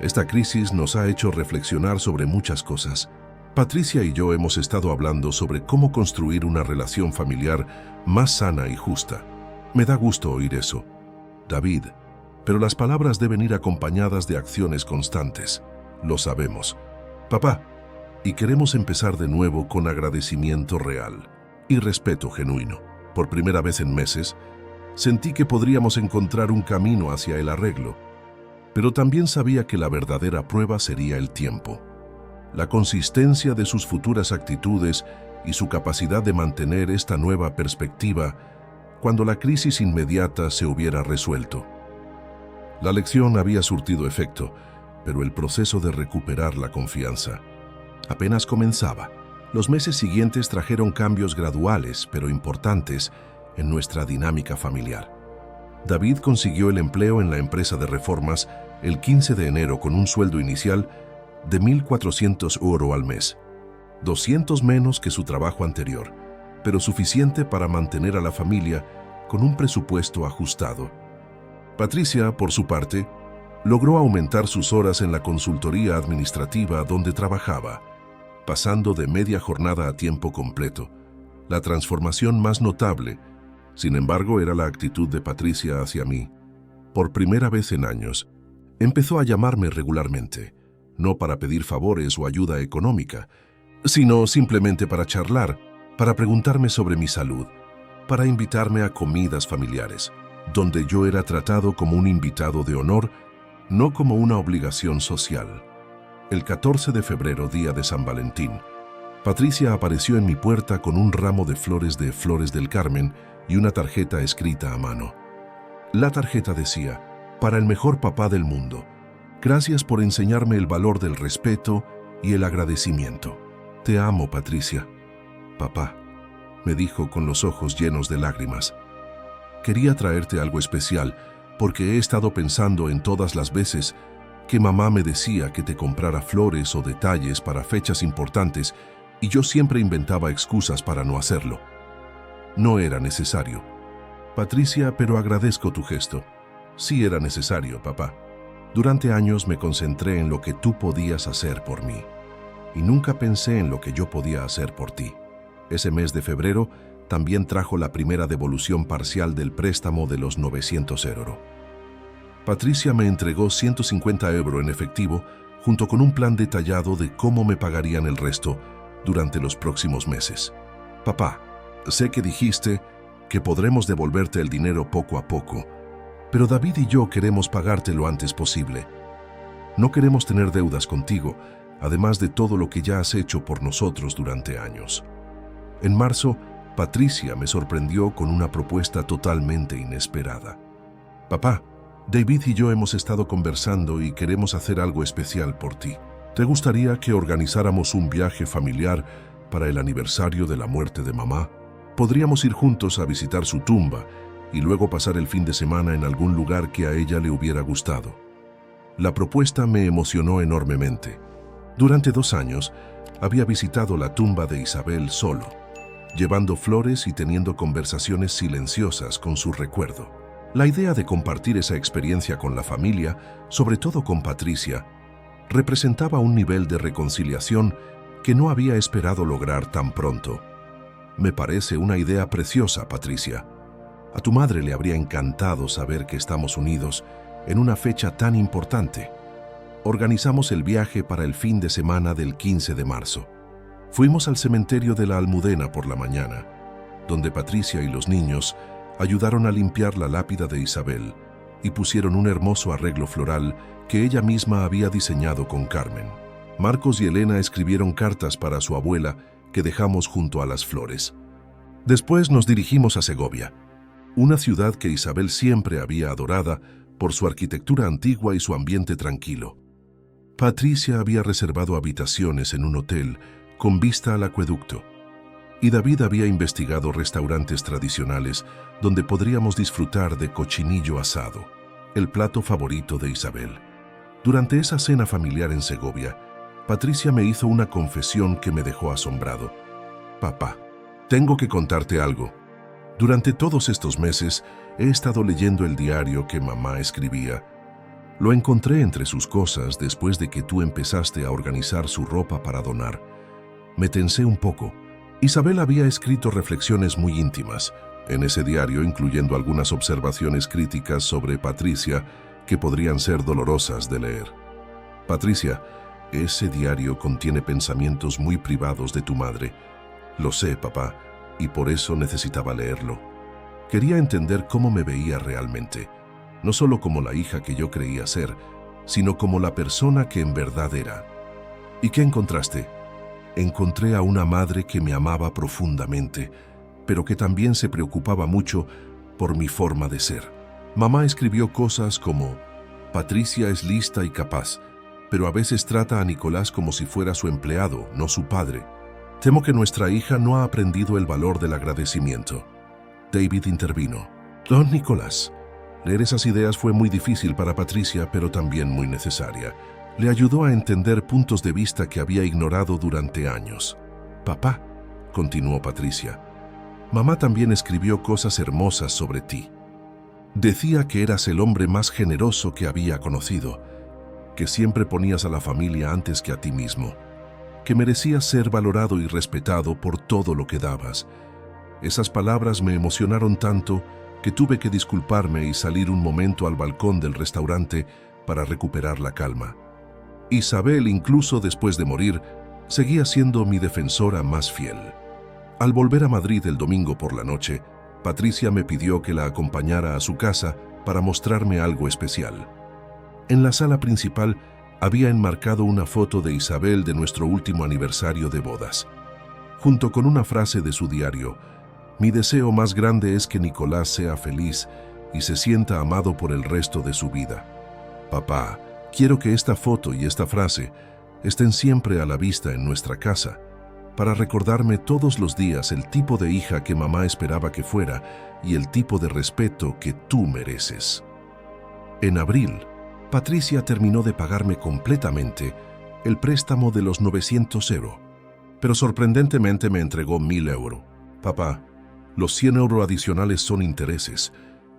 esta crisis nos ha hecho reflexionar sobre muchas cosas. Patricia y yo hemos estado hablando sobre cómo construir una relación familiar más sana y justa. Me da gusto oír eso, David, pero las palabras deben ir acompañadas de acciones constantes. Lo sabemos. Papá, y queremos empezar de nuevo con agradecimiento real y respeto genuino. Por primera vez en meses, sentí que podríamos encontrar un camino hacia el arreglo, pero también sabía que la verdadera prueba sería el tiempo, la consistencia de sus futuras actitudes y su capacidad de mantener esta nueva perspectiva cuando la crisis inmediata se hubiera resuelto. La lección había surtido efecto, pero el proceso de recuperar la confianza apenas comenzaba. Los meses siguientes trajeron cambios graduales, pero importantes, en nuestra dinámica familiar. David consiguió el empleo en la empresa de reformas el 15 de enero con un sueldo inicial de 1.400 euros al mes, 200 menos que su trabajo anterior, pero suficiente para mantener a la familia con un presupuesto ajustado. Patricia, por su parte, logró aumentar sus horas en la consultoría administrativa donde trabajaba, pasando de media jornada a tiempo completo. La transformación más notable, sin embargo, era la actitud de Patricia hacia mí. Por primera vez en años, empezó a llamarme regularmente, no para pedir favores o ayuda económica, sino simplemente para charlar, para preguntarme sobre mi salud, para invitarme a comidas familiares, donde yo era tratado como un invitado de honor, no como una obligación social. El 14 de febrero, día de San Valentín, Patricia apareció en mi puerta con un ramo de Flores del Carmen y una tarjeta escrita a mano. La tarjeta decía: para el mejor papá del mundo, gracias por enseñarme el valor del respeto y el agradecimiento. Te amo, Patricia. Papá, me dijo con los ojos llenos de lágrimas. Quería traerte algo especial porque he estado pensando en todas las veces que mamá me decía que te comprara flores o detalles para fechas importantes y yo siempre inventaba excusas para no hacerlo. No era necesario. Patricia, pero agradezco tu gesto. Sí era necesario, papá. Durante años me concentré en lo que tú podías hacer por mí y nunca pensé en lo que yo podía hacer por ti. Ese mes de febrero también trajo la primera devolución parcial del préstamo de los 900 euros. Patricia me entregó 150 euros en efectivo junto con un plan detallado de cómo me pagarían el resto durante los próximos meses. Papá, sé que dijiste que podremos devolverte el dinero poco a poco, pero David y yo queremos pagarte lo antes posible. No queremos tener deudas contigo, además de todo lo que ya has hecho por nosotros durante años. En marzo, Patricia me sorprendió con una propuesta totalmente inesperada. Papá, David y yo hemos estado conversando y queremos hacer algo especial por ti. ¿Te gustaría que organizáramos un viaje familiar para el aniversario de la muerte de mamá? Podríamos ir juntos a visitar su tumba y luego pasar el fin de semana en algún lugar que a ella le hubiera gustado. La propuesta me emocionó enormemente. Durante 2 años, había visitado la tumba de Isabel solo, llevando flores y teniendo conversaciones silenciosas con su recuerdo. La idea de compartir esa experiencia con la familia, sobre todo con Patricia, representaba un nivel de reconciliación que no había esperado lograr tan pronto. Me parece una idea preciosa, Patricia. A tu madre le habría encantado saber que estamos unidos en una fecha tan importante. Organizamos el viaje para el fin de semana del 15 de marzo. Fuimos al cementerio de la Almudena por la mañana, donde Patricia y los niños ayudaron a limpiar la lápida de Isabel y pusieron un hermoso arreglo floral que ella misma había diseñado con Carmen. Marcos y Elena escribieron cartas para su abuela que dejamos junto a las flores. Después nos dirigimos a Segovia, una ciudad que Isabel siempre había adorado por su arquitectura antigua y su ambiente tranquilo. Patricia había reservado habitaciones en un hotel con vista al acueducto, y David había investigado restaurantes tradicionales donde podríamos disfrutar de cochinillo asado, el plato favorito de Isabel. Durante esa cena familiar en Segovia, Patricia me hizo una confesión que me dejó asombrado. Papá, tengo que contarte algo. Durante todos estos meses he estado leyendo el diario que mamá escribía. Lo encontré entre sus cosas después de que tú empezaste a organizar su ropa para donar. Me tensé un poco. Isabel había escrito reflexiones muy íntimas en ese diario, incluyendo algunas observaciones críticas sobre Patricia que podrían ser dolorosas de leer. Patricia, ese diario contiene pensamientos muy privados de tu madre. Lo sé, papá, y por eso necesitaba leerlo. Quería entender cómo me veía realmente, no solo como la hija que yo creía ser, sino como la persona que en verdad era. ¿Y qué encontraste? Encontré a una madre que me amaba profundamente, pero que también se preocupaba mucho por mi forma de ser. Mamá escribió cosas como: Patricia es lista y capaz, pero a veces trata a Nicolás como si fuera su empleado, no su padre. Temo que nuestra hija no ha aprendido el valor del agradecimiento. David intervino. Don Nicolás, leer esas ideas fue muy difícil para Patricia, pero también muy necesaria. Le ayudó a entender puntos de vista que había ignorado durante años. Papá, continuó Patricia, mamá también escribió cosas hermosas sobre ti. Decía que eras el hombre más generoso que había conocido, que siempre ponías a la familia antes que a ti mismo, que merecías ser valorado y respetado por todo lo que dabas. Esas palabras me emocionaron tanto que tuve que disculparme y salir un momento al balcón del restaurante para recuperar la calma. Isabel, incluso después de morir, seguía siendo mi defensora más fiel. Al volver a Madrid el domingo por la noche, Patricia me pidió que la acompañara a su casa para mostrarme algo especial. En la sala principal había enmarcado una foto de Isabel de nuestro último aniversario de bodas, junto con una frase de su diario: mi deseo más grande es que Nicolás sea feliz y se sienta amado por el resto de su vida. Papá, quiero que esta foto y esta frase estén siempre a la vista en nuestra casa, para recordarme todos los días el tipo de hija que mamá esperaba que fuera y el tipo de respeto que tú mereces. En abril, Patricia terminó de pagarme completamente el préstamo de los 900 euros, pero sorprendentemente me entregó 1000 euros. Papá, Los 100 euros adicionales son intereses,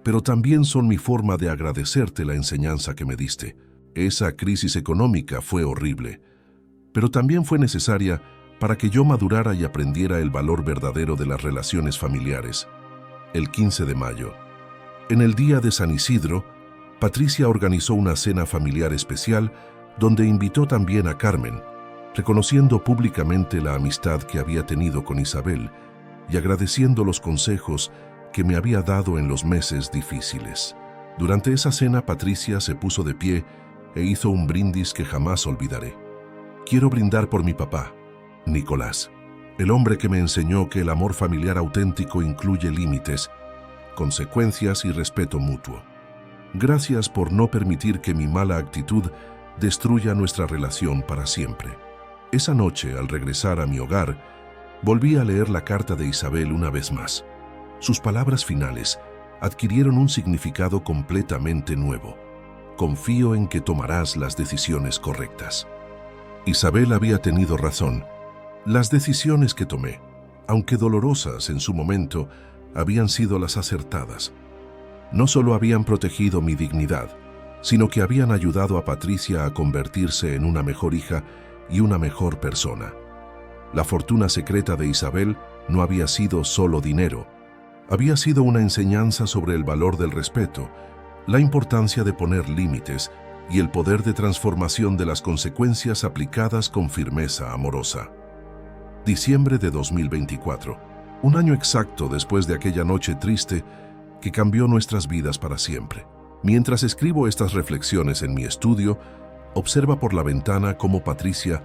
pero también son mi forma de agradecerte la enseñanza que me diste. Esa crisis económica fue horrible, pero también fue necesaria para que yo madurara y aprendiera el valor verdadero de las relaciones familiares. El 15 de mayo. En el día de San Isidro, Patricia organizó una cena familiar especial donde invitó también a Carmen, reconociendo públicamente la amistad que había tenido con Isabel y agradeciendo los consejos que me había dado en los meses difíciles. Durante esa cena, Patricia se puso de pie e hizo un brindis que jamás olvidaré. Quiero brindar por mi papá, Nicolás, el hombre que me enseñó que el amor familiar auténtico incluye límites, consecuencias y respeto mutuo. Gracias por no permitir que mi mala actitud destruya nuestra relación para siempre. Esa noche, al regresar a mi hogar, volví a leer la carta de Isabel una vez más. Sus palabras finales adquirieron un significado completamente nuevo. Confío en que tomarás las decisiones correctas. Isabel había tenido razón. Las decisiones que tomé, aunque dolorosas en su momento, habían sido las acertadas. No solo habían protegido mi dignidad, sino que habían ayudado a Patricia a convertirse en una mejor hija y una mejor persona. La fortuna secreta de Isabel no había sido solo dinero. Había sido una enseñanza sobre el valor del respeto, la importancia de poner límites y el poder de transformación de las consecuencias aplicadas con firmeza amorosa. Diciembre de 2024, un año exacto después de aquella noche triste que cambió nuestras vidas para siempre. Mientras escribo estas reflexiones en mi estudio, observa por la ventana cómo Patricia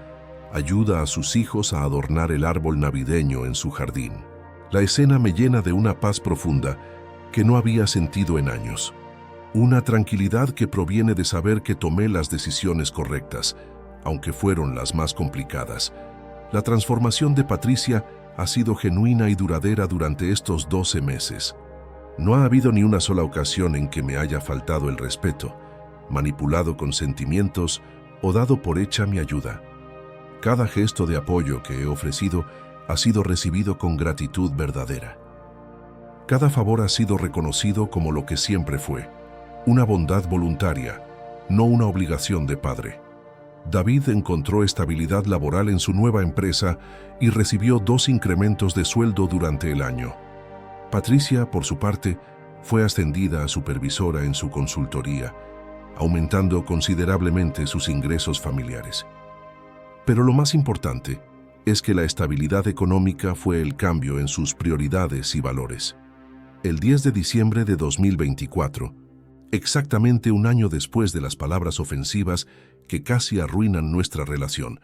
ayuda a sus hijos a adornar el árbol navideño en su jardín. La escena me llena de una paz profunda que no había sentido en años. Una tranquilidad que proviene de saber que tomé las decisiones correctas, aunque fueron las más complicadas. La transformación de Patricia ha sido genuina y duradera durante estos 12 meses. No ha habido ni una sola ocasión en que me haya faltado el respeto, manipulado con sentimientos o dado por hecha mi ayuda. Cada gesto de apoyo que he ofrecido ha sido recibido con gratitud verdadera. Cada favor ha sido reconocido como lo que siempre fue, una bondad voluntaria, no una obligación de padre. David encontró estabilidad laboral en su nueva empresa y recibió 2 incrementos de sueldo durante el año. Patricia, por su parte, fue ascendida a supervisora en su consultoría, aumentando considerablemente sus ingresos familiares. Pero lo más importante es que la estabilidad económica fue el cambio en sus prioridades y valores. El 10 de diciembre de 2024, exactamente un año después de las palabras ofensivas que casi arruinan nuestra relación,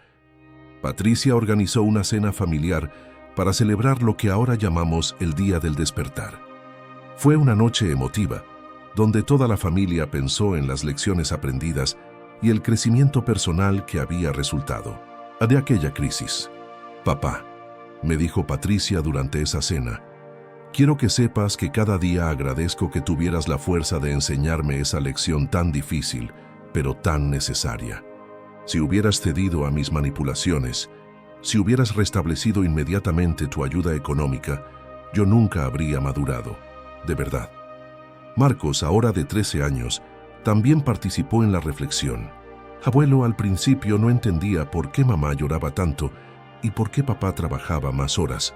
Patricia organizó una cena familiar para celebrar lo que ahora llamamos el Día del Despertar. Fue una noche emotiva, donde toda la familia pensó en las lecciones aprendidas y el crecimiento personal que había resultado de aquella crisis. Papá, me dijo Patricia durante esa cena, quiero que sepas que cada día agradezco que tuvieras la fuerza de enseñarme esa lección tan difícil, pero tan necesaria. Si hubieras cedido a mis manipulaciones, si hubieras restablecido inmediatamente tu ayuda económica, yo nunca habría madurado, de verdad. Marcos, ahora de 13 años, también participó en la reflexión. Abuelo, al principio no entendía por qué mamá lloraba tanto y por qué papá trabajaba más horas,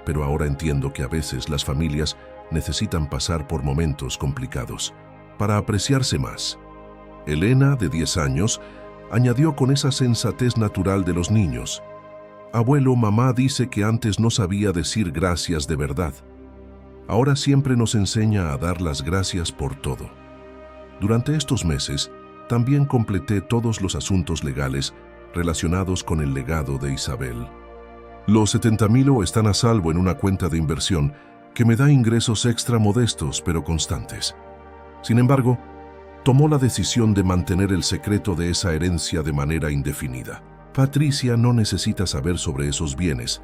pero ahora entiendo que a veces las familias necesitan pasar por momentos complicados para apreciarse más. Elena, de 10 años, añadió con esa sensatez natural de los niños: Abuelo, mamá dice que antes no sabía decir gracias de verdad. Ahora siempre nos enseña a dar las gracias por todo. Durante estos meses, también completé todos los asuntos legales relacionados con el legado de Isabel. Los 70,000 € están a salvo en una cuenta de inversión que me da ingresos extra modestos pero constantes. Sin embargo, tomó la decisión de mantener el secreto de esa herencia de manera indefinida. Patricia no necesita saber sobre esos bienes,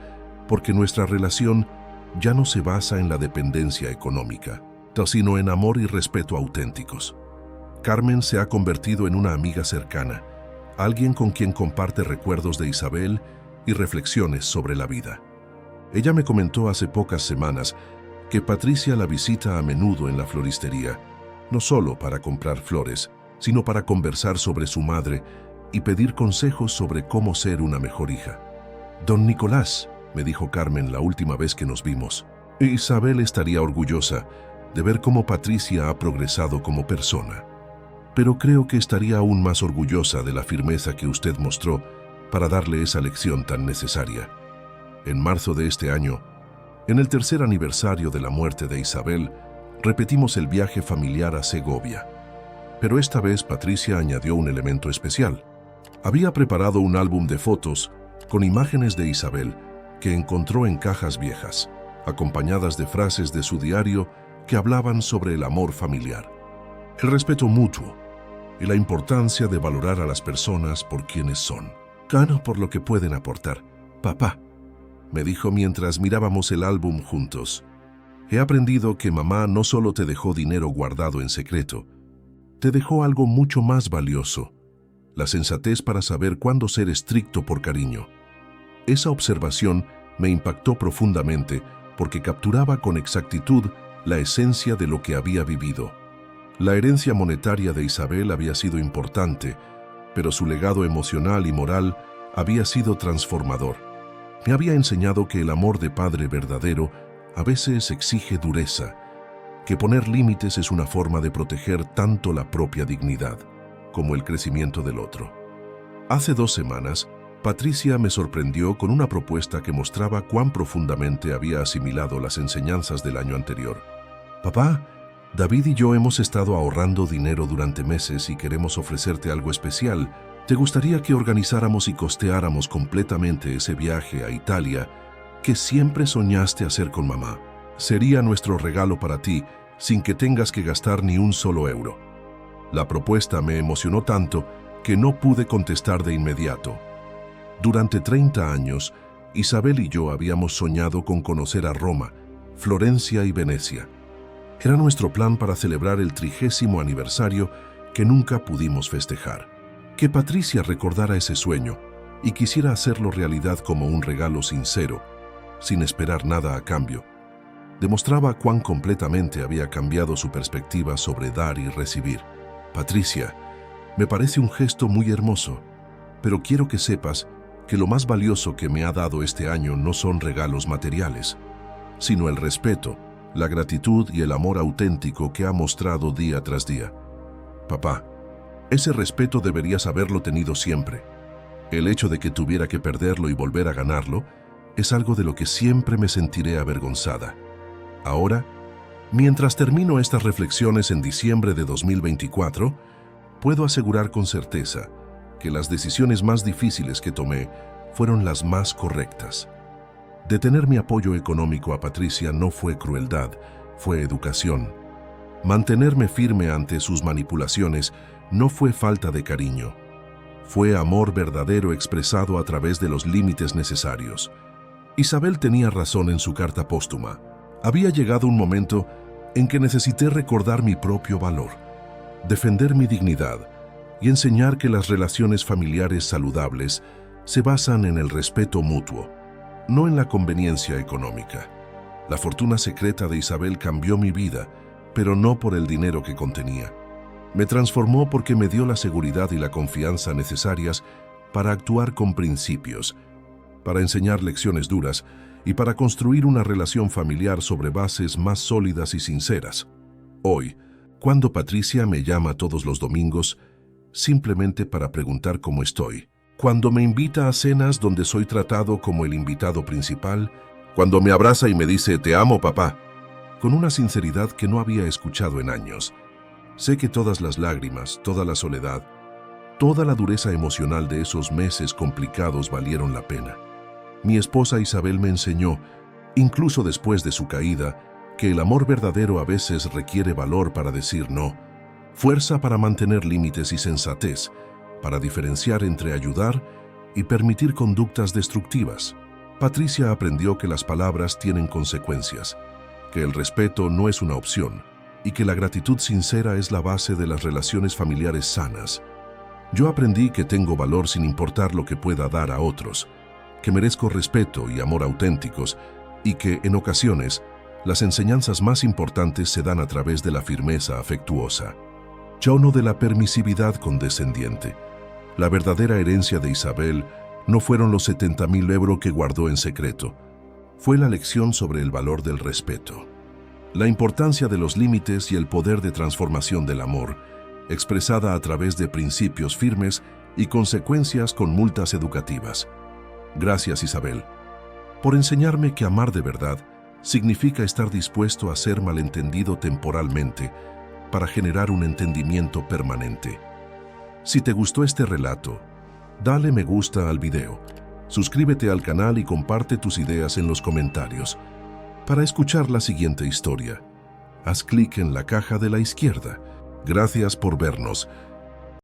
porque nuestra relación ya no se basa en la dependencia económica, sino en amor y respeto auténticos. Carmen se ha convertido en una amiga cercana, alguien con quien comparte recuerdos de Isabel y reflexiones sobre la vida. Ella me comentó hace pocas semanas que Patricia la visita a menudo en la floristería, no solo para comprar flores, sino para conversar sobre su madre y pedir consejos sobre cómo ser una mejor hija. «Don Nicolás», me dijo Carmen la última vez que nos vimos, «Isabel estaría orgullosa de ver cómo Patricia ha progresado como persona. Pero creo que estaría aún más orgullosa de la firmeza que usted mostró para darle esa lección tan necesaria. En marzo de este año, en el tercer aniversario de la muerte de Isabel, repetimos el viaje familiar a Segovia. Pero esta vez Patricia añadió un elemento especial. Había preparado un álbum de fotos con imágenes de Isabel que encontró en cajas viejas, acompañadas de frases de su diario que hablaban sobre el amor familiar, el respeto mutuo y la importancia de valorar a las personas por quienes son, no por lo que pueden aportar. «Papá», me dijo mientras mirábamos el álbum juntos, «he aprendido que mamá no solo te dejó dinero guardado en secreto, te dejó algo mucho más valioso, la sensatez para saber cuándo ser estricto por cariño». Esa observación me impactó profundamente porque capturaba con exactitud la esencia de lo que había vivido. La herencia monetaria de Isabel había sido importante, pero su legado emocional y moral había sido transformador. Me había enseñado que el amor de padre verdadero a veces exige dureza, que poner límites es una forma de proteger tanto la propia dignidad como el crecimiento del otro. Hace 2 semanas, Patricia me sorprendió con una propuesta que mostraba cuán profundamente había asimilado las enseñanzas del año anterior. «Papá, David y yo hemos estado ahorrando dinero durante meses y queremos ofrecerte algo especial. ¿Te gustaría que organizáramos y costeáramos completamente ese viaje a Italia que siempre soñaste hacer con mamá? Sería nuestro regalo para ti sin que tengas que gastar ni un solo euro». La propuesta me emocionó tanto que no pude contestar de inmediato. Durante 30 años, Isabel y yo habíamos soñado con conocer a Roma, Florencia y Venecia. Era nuestro plan para celebrar el 30º aniversario que nunca pudimos festejar. Que Patricia recordara ese sueño y quisiera hacerlo realidad como un regalo sincero, sin esperar nada a cambio, demostraba cuán completamente había cambiado su perspectiva sobre dar y recibir. «Patricia, me parece un gesto muy hermoso, pero quiero que sepas que lo más valioso que me ha dado este año no son regalos materiales, sino el respeto, la gratitud y el amor auténtico que ha mostrado día tras día. Papá, ese respeto deberías haberlo tenido siempre. El hecho de que tuviera que perderlo y volver a ganarlo es algo de lo que siempre me sentiré avergonzada. Ahora, mientras termino estas reflexiones en diciembre de 2024, puedo asegurar con certeza que las decisiones más difíciles que tomé fueron las más correctas. Detener mi apoyo económico a Patricia no fue crueldad, fue educación. Mantenerme firme ante sus manipulaciones no fue falta de cariño. Fue amor verdadero expresado a través de los límites necesarios. Isabel tenía razón en su carta póstuma. Había llegado un momento en que necesité recordar mi propio valor, defender mi dignidad y enseñar que las relaciones familiares saludables se basan en el respeto mutuo, no en la conveniencia económica. La fortuna secreta de Isabel cambió mi vida, pero no por el dinero que contenía. Me transformó porque me dio la seguridad y la confianza necesarias para actuar con principios, para enseñar lecciones duras y para construir una relación familiar sobre bases más sólidas y sinceras. Hoy, cuando Patricia me llama todos los domingos, simplemente para preguntar cómo estoy, cuando me invita a cenas donde soy tratado como el invitado principal, cuando me abraza y me dice «Te amo, papá», con una sinceridad que no había escuchado en años, sé que todas las lágrimas, toda la soledad, toda la dureza emocional de esos meses complicados valieron la pena. Mi esposa Isabel me enseñó, incluso después de su caída, que el amor verdadero a veces requiere valor para decir no, fuerza para mantener límites y sensatez, para diferenciar entre ayudar y permitir conductas destructivas. Patricia aprendió que las palabras tienen consecuencias, que el respeto no es una opción y que la gratitud sincera es la base de las relaciones familiares sanas. Yo aprendí que tengo valor sin importar lo que pueda dar a otros, que merezco respeto y amor auténticos y que, en ocasiones, Las enseñanzas más importantes se dan a través de la firmeza afectuosa. Yo no de la permisividad condescendiente. La verdadera herencia de Isabel no fueron los 70.000 euros que guardó en secreto. Fue la lección sobre el valor del respeto. La importancia de los límites y el poder de transformación del amor, expresada a través de principios firmes y consecuencias con multas educativas. Gracias, Isabel, por enseñarme que amar de verdad significa estar dispuesto a ser malentendido temporalmente para generar un entendimiento permanente. Si te gustó este relato, dale me gusta al video, suscríbete al canal y comparte tus ideas en los comentarios. Para escuchar la siguiente historia, haz clic en la caja de la izquierda. Gracias por vernos.